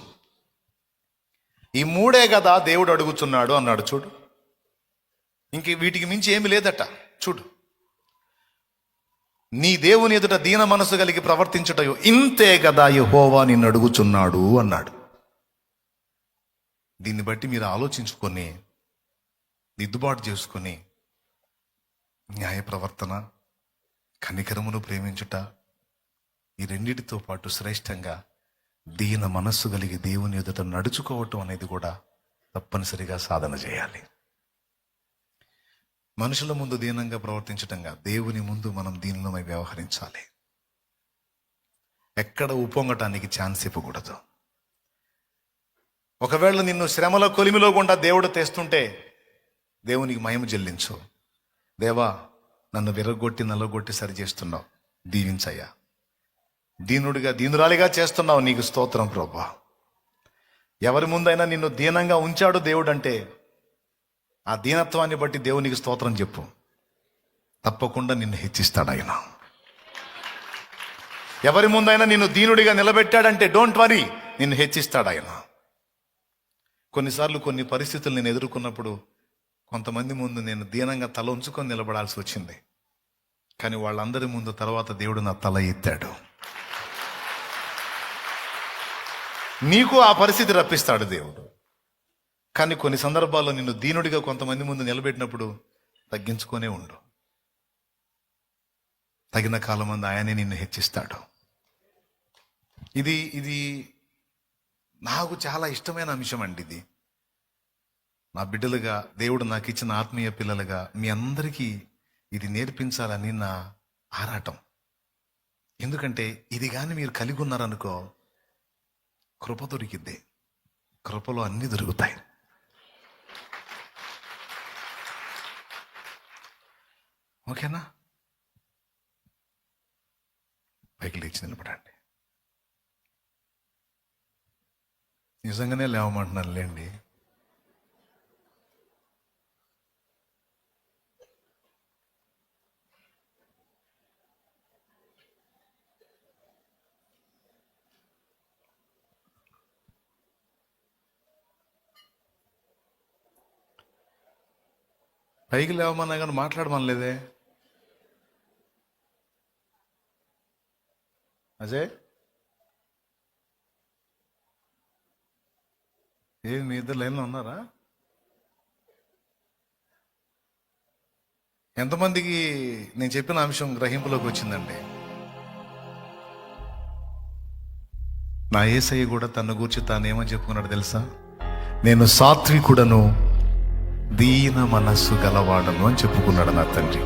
ఈ మూడే కదా దేవుడు అడుగుతున్నాడు అన్నాడు చూడు. ఇంక వీటికి మించి ఏమి లేదట చూడు. నీ దేవుని ఎదుట దీన మనస్సు కలిగి ప్రవర్తించుటయో ఇంతే కదా యెహోవా నిన్ను అడుగుచున్నాడు అన్నాడు. దీన్ని బట్టి మీరు ఆలోచించుకొని దిద్దుబాటు చేసుకొని న్యాయ ప్రవర్తన, కనికరమును ప్రేమించుట, ఈ రెండిటితో పాటు శ్రేష్టంగా దీన మనస్సు కలిగి దేవుని ఎదుట నడుచుకోవటం అనేది కూడా తప్పనిసరిగా సాధన చేయాలి. మనుషుల ముందు దీనంగా ప్రవర్తించటంగా దేవుని ముందు మనం దీనిలోమై వ్యవహరించాలి. ఎక్కడ ఉప్పొంగటానికి ఛాన్స్ ఇవ్వకూడదు. ఒకవేళ నిన్ను శ్రమల కొలిమిలో గుండా దేవుడు తెస్తుంటే దేవునికి మహిమ చెల్లించు. దేవా, నన్ను విరగొట్టి నల్లగొట్టి సరి చేస్తున్నావు, దీవించయ్యా. దీనురాలిగా చేస్తున్నావు, నీకు స్తోత్రం ప్రభువా. ఎవరి ముందైనా నిన్ను దీనంగా ఉంచాడు దేవుడు అంటే ఆ దీనత్వాన్ని బట్టి దేవునికి స్తోత్రం చెప్పు. తప్పకుండా నిన్ను హెచ్చిస్తాడు ఆయన. ఎవరి ముందైనా నిన్ను దీనుడిగా నిలబెట్టాడంటే డోంట్ వరీ, నిన్ను హెచ్చిస్తాడు ఆయన. కొన్నిసార్లు కొన్ని పరిస్థితులు నేను ఎదుర్కొన్నప్పుడు కొంతమంది ముందు నేను దీనంగా తల ఉంచుకొని నిలబడాల్సి వచ్చింది. కానీ వాళ్ళందరి ముందు తర్వాత దేవుడు నా తల ఎత్తాడు. నీకు ఆ పరిస్థితి రప్పిస్తాడు దేవుడు. కానీ కొన్ని సందర్భాల్లో నిన్ను దీనుడిగా కొంతమంది ముందు నిలబెట్టినప్పుడు తగ్గించుకొనే ఉండు. తగిన కాలం మంది ఆయనే నిన్ను హెచ్చిస్తాడు. ఇది నాకు చాలా ఇష్టమైన అంశం అండి. ఇది నా బిడ్డలుగా, దేవుడు నాకు ఇచ్చిన ఆత్మీయ పిల్లలుగా మీ అందరికీ ఇది నేర్పించాలని నా ఆరాటం. ఎందుకంటే ఇది కానీ మీరు కలిగి ఉన్నారనుకో, కృప దొరికిద్ది. కృపలో అన్నీ దొరుకుతాయి. ఓకేనా? పైకి లేచి నిలబడండి. నిజంగానే లేవమంటున్నాను లేండి. పైకి లేవమన్నా కానీ మాట్లాడమనలేదే. అజయ్, మీ ఇద్దరు లైన్లో ఉన్నారా? ఎంతమందికి నేను చెప్పిన అంశం గ్రహింపులోకి వచ్చిందండి? నా యేసయ్య కూడా తన గూర్చి తాను ఏమని చెప్పుకున్నాడు తెలుసా? నేను సాత్వికుడను, దీన మనస్సు గలవాడను అని చెప్పుకున్నాడు నా తండ్రి.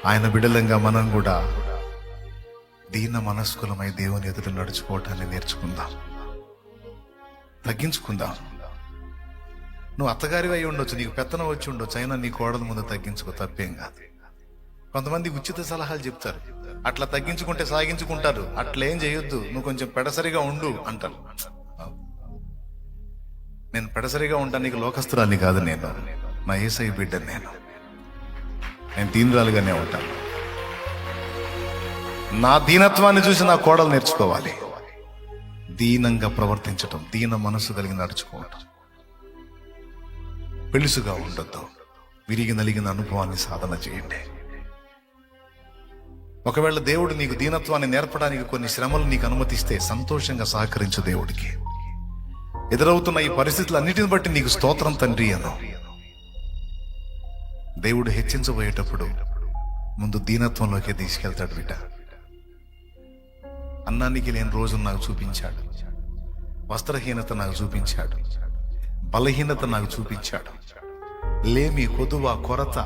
ఆయన బిడ్డలంగా మనం కూడా దీన మనస్కులమై దేవుని ఎదుట నడుచుకోవటాన్ని నేర్చుకుందాం, తగ్గించుకుందాం. నువ్వు అత్తగారివి అయి ఉండొచ్చు, నీకు పెత్తనం వచ్చి ఉండొచ్చు, అయినా నీ కోడల ముందు తగ్గించుకో, తప్పేం కాదు. కొంతమంది ఉచిత సలహాలు చెప్తారు, అట్లా తగ్గించుకుంటే సాగించుకుంటారు, అట్లేం చేయొద్దు, నువ్వు కొంచెం పెడసరిగా ఉండు అంటారు. నేను పెడసరిగా ఉంటాను, నీకు లోకస్తురాన్ని కాదు, నేను నా యేసయ్య బిడ్డని, నేను దీనురాలుగానే ఉంటాను. నా దీనత్వాన్ని చూసి నా కోడలు నేర్చుకోవాలి. దీనంగా ప్రవర్తించటం, దీన మనసు కలిగి నడుచుకోవటం, పెలుసుగా ఉండొద్దు. విరిగి నలిగిన అనుభవాన్ని సాధన చేయండి. ఒకవేళ దేవుడు నీకు దీనత్వాన్ని నేర్పడానికి కొన్ని శ్రమలు నీకు అనుమతిస్తే సంతోషంగా సహకరించు దేవుడికి. ఎదురవుతున్న ఈ పరిస్థితులన్నిటిని బట్టి నీకు స్తోత్రం తండ్రి అను. దేవుడు హెచ్చించబోయేటప్పుడు ముందు దీనత్వంలోకి తీసుకెళ్తాడు బిడ్డ. అన్నానికి లేని రోజు నాకు చూపించాడు, వస్త్రహీనత నాకు చూపించాడు, బలహీనత నాకు చూపించాడు, లేమి, కొదువ, కొరత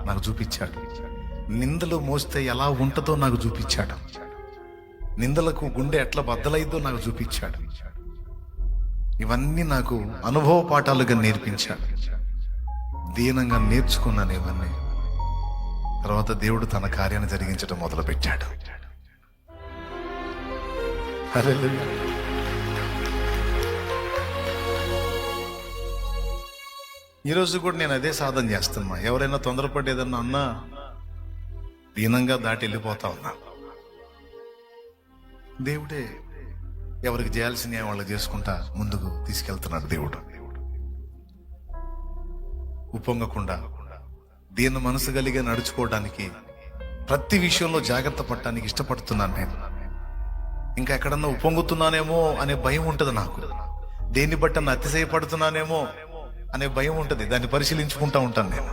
నాకు చూపించాడు, నిందలు మోస్తే ఎలా ఉంటుందో నాకు చూపించాడు, నిందలకు గుండె ఎట్లా బద్దలైద్దో నాకు చూపించాడు. ఇవన్నీ నాకు అనుభవ పాఠాలుగా నేర్పించాడు. దీనంగా నేర్చుకున్నాను ఇవన్నీ. తర్వాత దేవుడు తన కార్యాన్ని జరిగించడం మొదలుపెట్టాడు. హల్లెలూయా. ఈరోజు కూడా నేను అదే సాధన చేస్తున్నా. ఎవరైనా తొందరపడి ఏదన్నా అన్నా దీనంగా దాటి వెళ్ళిపోతా ఉన్నా. దేవుడే ఎవరికి చేయాల్సిన వాళ్ళు చేసుకుంటా ముందుకు తీసుకెళ్తున్నాడు. దేవుడు ఉప్పొంగకుండా దీన మనసు కలిగి నడుచుకోవడానికి, ప్రతి విషయంలో జాగ్రత్త పడటానికి ఇష్టపడుతున్నాను నేను. ఇంకా ఎక్కడన్నా ఉప్పొంగుతున్నానేమో అనే భయం ఉంటుంది నాకు. దేన్ని బట్టి నన్ను అతిశయపడుతున్నానేమో అనే భయం ఉంటుంది. దాన్ని పరిశీలించుకుంటా ఉంటాను నేను.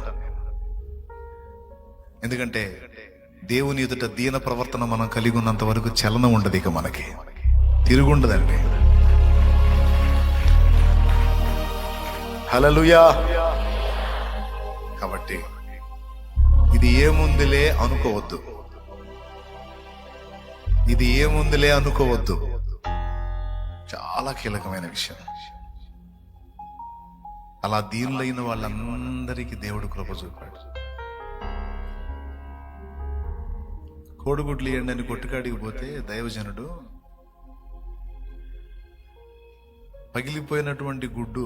ఎందుకంటే దేవుని ఎదుట దీన ప్రవర్తన మనం కలిగి ఉన్నంత వరకు చలనం ఉండదు, ఇక మనకి తిరుగుండదండి. హల్లెలూయా. కాబట్టి ఇది ఏముందిలే అనుకోవద్దు, ఇది ఏముందిలే అనుకోవద్దు. చాలా కీలకమైన విషయం. అలా దీనులైన వాళ్ళందరికీ దేవుడు కృప చూపాడు. కోడిగుడ్లు ఇవ్వండి అని కొట్టుకాడికి పోతే దైవజనుడు పగిలిపోయినటువంటి గుడ్డు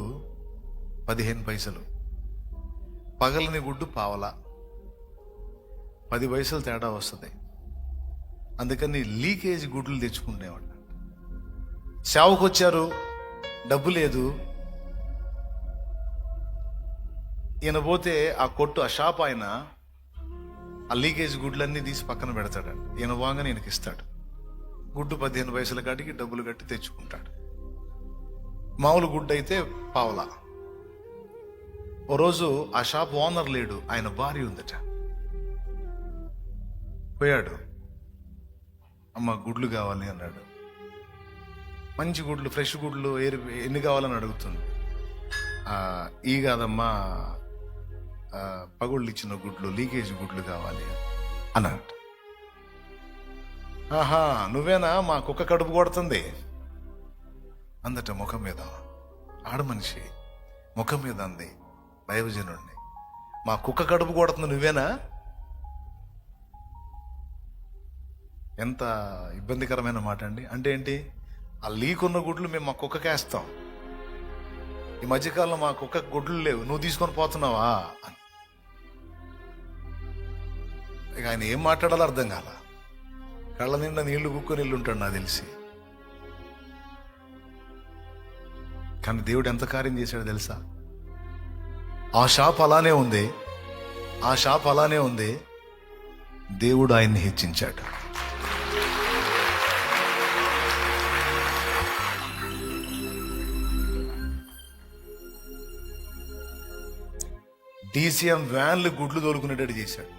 15 పైసలు, పగలని గుడ్డు పావలా, 10 పైసలు తేడా వస్తుంది. అందుకని లీకేజ్ గుడ్లు తెచ్చుకునేవాడు. సేవకు వచ్చారు, డబ్బు లేదు. ఈయన పోతే ఆ కొట్టు, ఆ షాప్ ఆయన ఆ లీకేజ్ గుడ్లన్నీ తీసి పక్కన పెడతాడు. ఈయన వాంగని ఈయనకి ఇస్తాడు. గుడ్డు 15 పైసల కాటికి డబ్బులు కట్టి తెచ్చుకుంటాడు. మామూలు గుడ్డు అయితే పావలా. ఓ రోజు ఆ షాప్ ఓనర్ లేడు, ఆయన భార్య ఉందట. పోయాడు, అమ్మ గుడ్లు కావాలి అన్నాడు. మంచి గుడ్లు, ఫ్రెష్ గుడ్లు ఎన్ని కావాలని అడుగుతుంది. ఈ కాదమ్మా, పగుళ్ళు ఇచ్చిన గుడ్లు, లీకేజ్ గుడ్లు కావాలి అన్నట్టు. ఆహా, నువ్వేనా మా కుక్క కడుపు కొడుతుంది అందట. ముఖం మీద ఆడమనిషి ముఖం మీద అంది దైవజనుడిని, మా కుక్క కడుపు కొడుతుంది నువ్వేనా? ఎంత ఇబ్బందికరమైన మాట అండి. అంటే ఏంటి? ఆ లీక్ ఉన్న గుడ్లు మేము మా కుక్కకేస్తాం, ఈ మధ్యకాలంలో మా కుక్క గుడ్లు లేవు, నువ్వు తీసుకొని పోతున్నావా అని. ఇక ఆయన ఏం మాట్లాడాలో అర్థం కాల. కళ్ళ నిండా నీళ్లు కుక్కుని వెళ్ళుంటాడు నాకు తెలిసి. కానీ దేవుడు ఎంత కార్యం చేశాడో తెలుసా? ఆ షాప్ అలానే ఉంది, ఆ షాప్ అలానే ఉంది. దేవుడు ఆయన్ని హెచ్చించాడు. DCM వ్యాన్లు గుడ్లు తోలుకునేటట్టు చేశాడు,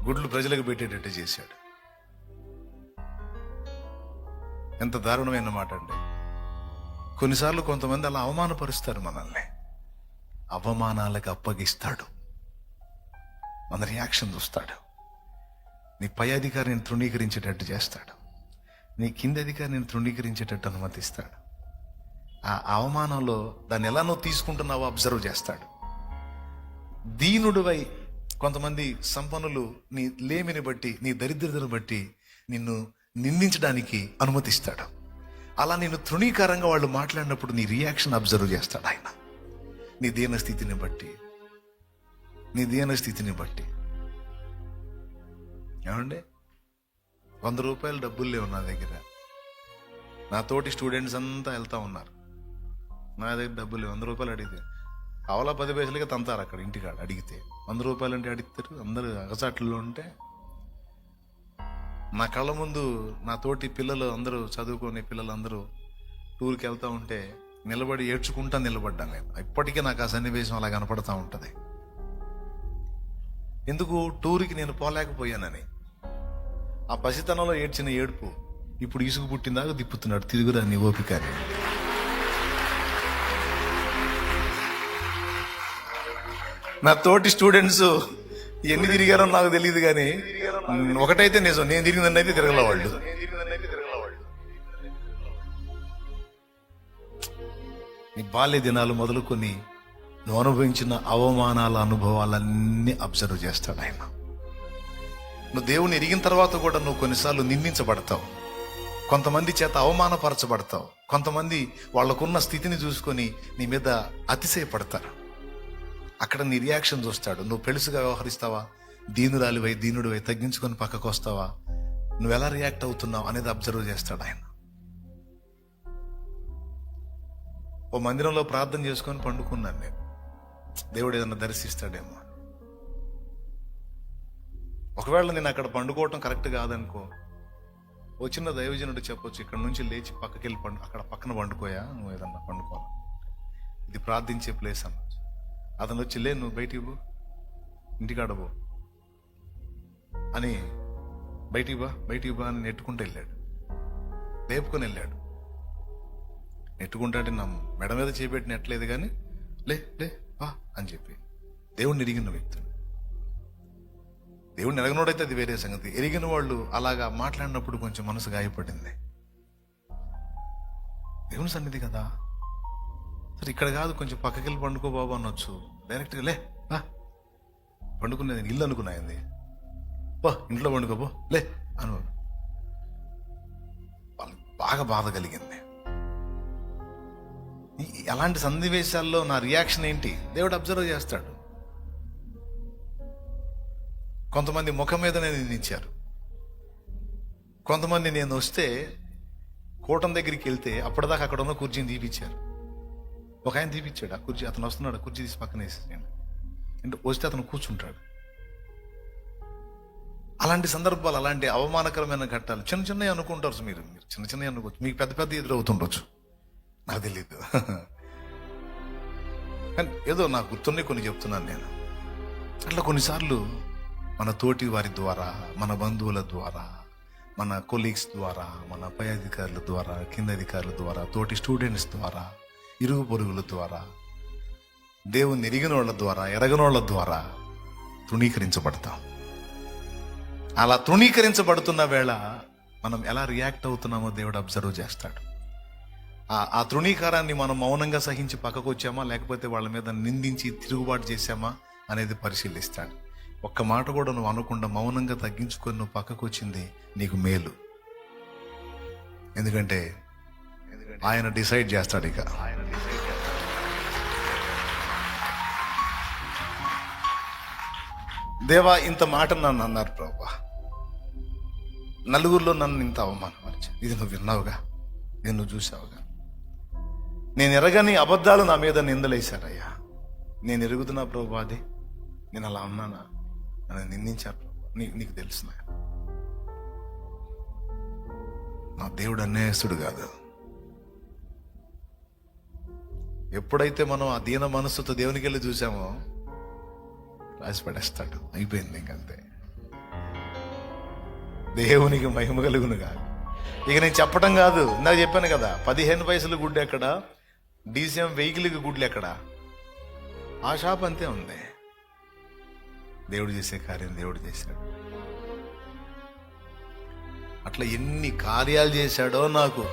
గుడ్లు ప్రజలకు పెట్టేటట్టు చేశాడు. ఎంత దారుణమైన మాట అండి. కొన్నిసార్లు కొంతమంది అలా అవమానపరుస్తారు మనల్ని, అవమానాలకు అప్పగిస్తాడు, మన రియాక్షన్ చూస్తాడు. నీ పై అధికారిని తృణీకరించేటట్టు చేస్తాడు, నీ కింది అధికారిని తృణీకరించేటట్టు అనుమతిస్తాడు. ఆ అవమానంలో దాన్ని ఎలా నువ్వు తీసుకుంటున్నావో అబ్జర్వ్ చేస్తాడు. దీనుడివై కొంతమంది సంపన్నులు నీ లేమిని బట్టి, నీ దరిద్రతను బట్టి నిన్ను నిందించడానికి అనుమతిస్తాడు. అలా నేను తృణీకారంగా వాళ్ళు మాట్లాడినప్పుడు నీ రియాక్షన్ అబ్జర్వ్ చేస్తాడు ఆయన. నీ దీన స్థితిని బట్టి, నీ దీన స్థితిని బట్టి. ఏమండి, 100 రూపాయలు డబ్బులు లేవు నా దగ్గర, నా తోటి స్టూడెంట్స్ అంతా వెళ్తా ఉన్నారు, నా దగ్గర డబ్బులు లేవు. 100 రూపాయలు అడిగితే అవలా 10 పైసలకే తంతారు అక్కడ ఇంటికాడ. అడిగితే 100 రూపాయలు అంటే అడుగుతారు అందరూ అగసాట్లో ఉంటే. నా కళ్ళ ముందు నా తోటి పిల్లలు అందరూ, చదువుకునే పిల్లలు అందరూ టూర్కి వెళ్తూ ఉంటే నిలబడి ఏడ్చుకుంటా నిలబడ్డాను నేను. ఇప్పటికీ నాకు ఆ సన్నివేశం అలా కనపడతా ఉంటుంది. ఎందుకు? టూర్కి నేను పోలేకపోయానని. ఆ పసితనంలో ఏడ్చిన ఏడుపు ఇప్పుడు ఇసుగు పుట్టిందాక దిప్పుతున్నాడు, తిరుగురా నీ ఓపిక అని. నా తోటి స్టూడెంట్స్ ఎన్ని తిరిగారో నాకు తెలియదు, కానీ ఒకటైతే నిజం, నేను తిరిగిందని అయితే తిరగల వాళ్ళు. నీ బాల్య దినాలు మొదలుకొని నువ్వు అనుభవించిన అవమానాల అనుభవాలన్నీ అబ్జర్వ్ చేస్తాడు ఆయన. నువ్వు దేవుని ఎరిగిన తర్వాత కూడా నువ్వు కొన్నిసార్లు నిందించబడతావు, కొంతమంది చేత అవమానపరచబడతావు, కొంతమంది వాళ్ళకున్న స్థితిని చూసుకొని నీ మీద అతిశయపడతారు. అక్కడ నీ రియాక్షన్ చూస్తాడు. నువ్వు పెళుసుగా వ్యవహరిస్తావా, దీనురాలివై దీనుడివై తగ్గించుకొని పక్కకు వస్తావా, నువ్వు ఎలా రియాక్ట్ అవుతున్నావు అనేది అబ్జర్వ్ చేస్తాడు ఆయన. ఓ మందిరంలో ప్రార్థన చేసుకొని పండుకున్నాను నేను, దేవుడు ఏదన్నా దర్శిస్తాడేమో. ఒకవేళ నేను అక్కడ పండుకోవటం కరెక్ట్ కాదనుకో, ఓ చిన్న దైవజనుడు చెప్పొచ్చు, ఇక్కడ నుంచి లేచి పక్కకి వెళ్ళి అక్కడ పక్కన పండుకోయా, నువ్వు ఏదన్నా పండుకోవాలి, ఇది ప్రార్థించే ప్లేస్ అన్న. అతను వచ్చి, లే నువ్వు బయటికి పో, ఇంటికాడ పో అని, బయటికి బా అని నెట్టుకుంటూ వెళ్ళాడు, లేపుకొని వెళ్ళాడు. నెట్టుకుంటా అంటే నా మెడ మీద చేపెట్టి నెట్టలేదు, కానీ లే లే వా అని చెప్పి. దేవుడిని ఎరిగిన వ్యక్తులు, దేవుడిని ఎరగనోడైతే అది వేరే సంగతి. ఎరిగిన వాళ్ళు అలాగా మాట్లాడినప్పుడు కొంచెం మనసు గాయపడింది. దేవుని సన్నిధి కదా, సరే ఇక్కడ కాదు, కొంచెం పక్కకి వెళ్ళి పండుకో బాబు అనొచ్చు. డైరెక్ట్గా లే పండుకునేది ఇల్లు అనుకున్నాయింది, పో ఇంట్లో పండుకోపో లే అను. వాళ్ళకి బాగా బాధ కలిగింది. అలాంటి సన్నివేశాల్లో నా రియాక్షన్ ఏంటి దేవుడు అబ్జర్వ్ చేస్తాడు. కొంతమంది ముఖం మీదనే నిందించారు, కొంతమంది నేను వస్తే కూటం దగ్గరికి వెళ్తే అప్పటిదాకా అక్కడ ఉన్న కుర్చీని తీపిచ్చారు. ఒక ఆయన తీపిచ్చాడు ఆ కుర్చీ, అతను వస్తున్నాడు, కుర్చీ తీసి పక్కన వేసేసాడు. అంటే వస్తే అతను కూర్చుంటాడు. అలాంటి సందర్భాలు, అలాంటి అవమానకరమైన ఘట్టాలు చిన్న చిన్నవి అనుకుంటారు. మీరు చిన్న చిన్నవి అనుకోవచ్చు, మీకు పెద్ద పెద్ద ఎదురవుతుండొచ్చు, నాకు తెలియదు. కానీ ఏదో నాకు గుర్తున్నాయి కొన్ని చెప్తున్నాను నేను. అట్లా కొన్నిసార్లు మన తోటి వారి ద్వారా, మన బంధువుల ద్వారా, మన కొలీగ్స్ ద్వారా, మన పై అధికారుల ద్వారా, కింద అధికారుల ద్వారా, తోటి స్టూడెంట్స్ ద్వారా, ఇరుగు పొరుగుల ద్వారా దేవుని ఎరిగిన వాళ్ళ ద్వారా, ఎరగనోళ్ళ ద్వారా తృణీకరించబడతాం. అలా తృణీకరించబడుతున్న వేళ మనం ఎలా రియాక్ట్ అవుతున్నామో దేవుడు అబ్జర్వ్ చేస్తాడు. ఆ తృణీకారాన్ని మనం మౌనంగా సహించి పక్కకు వచ్చామా, లేకపోతే వాళ్ళ మీద నిందించి తిరుగుబాటు చేశామా అనేది పరిశీలిస్తాడు. ఒక్క మాట కూడా నువ్వు అనకుండా మౌనంగా తగ్గించుకొని నువ్వు పక్కకు వచ్చింది నీకు మేలు. ఎందుకంటే ఆయన డిసైడ్ చేస్తాడు. ఇక దేవా, ఇంత మాట నన్ను అన్నారు ప్రభా, నలుగురిలో నన్ను ఇంత అవమానపరిచా, ఇది నువ్వు విన్నావుగా, ఇది నువ్వు చూసావుగా. నేను ఎరగని అబద్ధాలు నా మీద నిందలేశారయ్యా. నేను ఎరుగుతున్నా ప్రభా, అది నేను అలా ఉన్నానా అని నిందించాను ప్రభా. నీకు తెలుసు నా దేవుడు అన్యాయస్తుడు కాదు. ఎప్పుడైతే మనం ఆ దీన మనస్సుతో దేవునికి వెళ్ళి చూసామో రాసి పడేస్తాడు. అయిపోయింది ఇంకంతే. దేవునికి మహిమ కలుగును కాదు. ఇక నేను చెప్పటం కాదు, ఇందాక చెప్పాను కదా, 15 పైసలు గుడ్డు ఎక్కడ, డీసీఎం వెహికల్కి గుడ్లు ఎక్కడ, ఆ షాప్ అంతే ఉంది. దేవుడు చేసే కార్యం దేవుడు చేశాడు. అట్లా ఎన్ని కార్యాలు చేశాడో. నాకు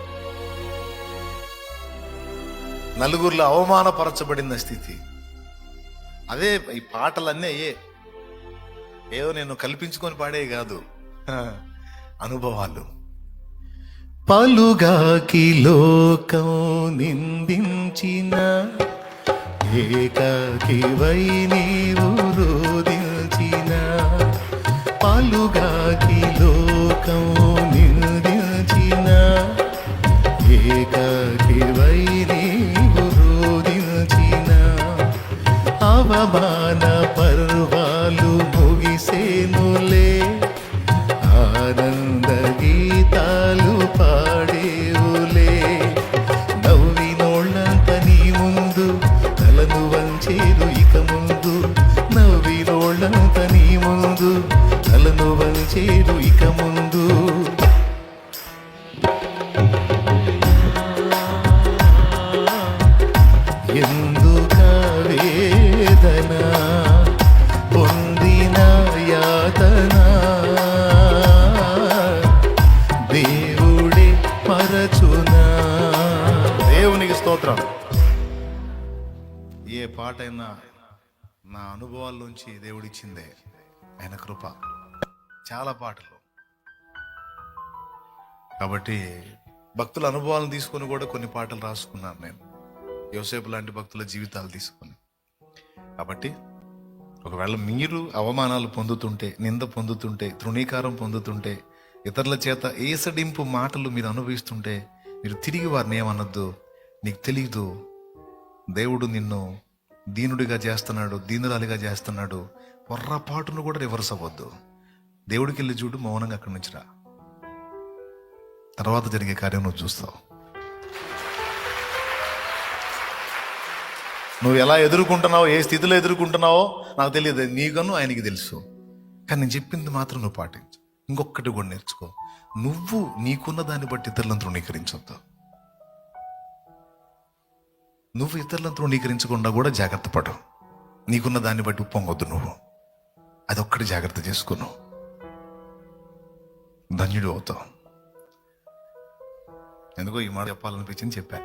నలుగురిలో అవమానపరచబడిన స్థితి. అదే ఈ పాటలన్నీ అయ్యే, ఏదో నేను కల్పించుకొని పాడే కాదు, అనుభవాలు. పలుగాకి లోకం నిందించిన ఏకాకివై నీవు రోదించిన, పలుగాకి లోకం నిందించిన ఏకాకివై నీవు రోదించిన, అవమాన పర్వాలు ముగిసేనులే, ఆనంద గీతాలు పాడేవులే. నవ్వినోళ్ళంత నీ ముందు తలను వంచేరు ఇక ముందు, నవ్వినోళ్ళంత నీ ముందు తలను వంచేరు ఇక ముందు. ఎందుక వేదన పొందిన యాతన, దేవుడే మరచునా. దేవునికి స్తోత్రం. ఏ పాటైనా నా అనుభవాల్లోంచి దేవుడిచ్చిందే, ఆయన కృప. చాలా పాటలు కాబట్టి భక్తుల అనుభవాలను తీసుకొని కూడా కొన్ని పాటలు రాసుకున్నాను నేను, యోసేపు లాంటి భక్తుల జీవితాలు తీసుకొని. కాబట్టి ఒకవేళ మీరు అవమానాలు పొందుతుంటే, నింద పొందుతుంటే, తృణీకారం పొందుతుంటే, ఇతరుల చేత ఏసడింపు మాటలు మీరు అనుభవిస్తుంటే, మీరు తిరిగి వారిని ఏమనొద్దు. నీకు తెలీదు, దేవుడు నిన్ను దీనుడిగా చేస్తున్నాడు, దీనురాలిగా చేస్తున్నాడు. పొర్రపాటును కూడా రివర్స్ అవ్వద్దు. దేవుడికి వెళ్ళి చూడు, మౌనంగా అక్కడి నుంచి రా. తర్వాత జరిగే కార్యం నువ్వు చూస్తావు. నువ్వు ఎలా ఎదుర్కొంటున్నావో, ఏ స్థితిలో ఎదుర్కొంటున్నావో నాకు తెలియదు, నీకను ఆయనకి తెలుసు. కానీ నేను చెప్పింది మాత్రం నువ్వు పాటించు. ఇంకొకటి కూడా నేర్చుకో, నువ్వు నీకున్న దాన్ని బట్టి ఇతరులను తృణీకరించొద్దు. నువ్వు ఇతరులను తృణీకరించకుండా కూడా జాగ్రత్త పడు. నీకున్న దాన్ని బట్టి ఉప్పొంగొద్దు. నువ్వు అదొక్కటి జాగ్రత్త చేసుకున్నావు, ధన్యుడు అవుతావు. ఎందుకో ఈ మాట చెప్పాలనిపించింది, చెప్పా.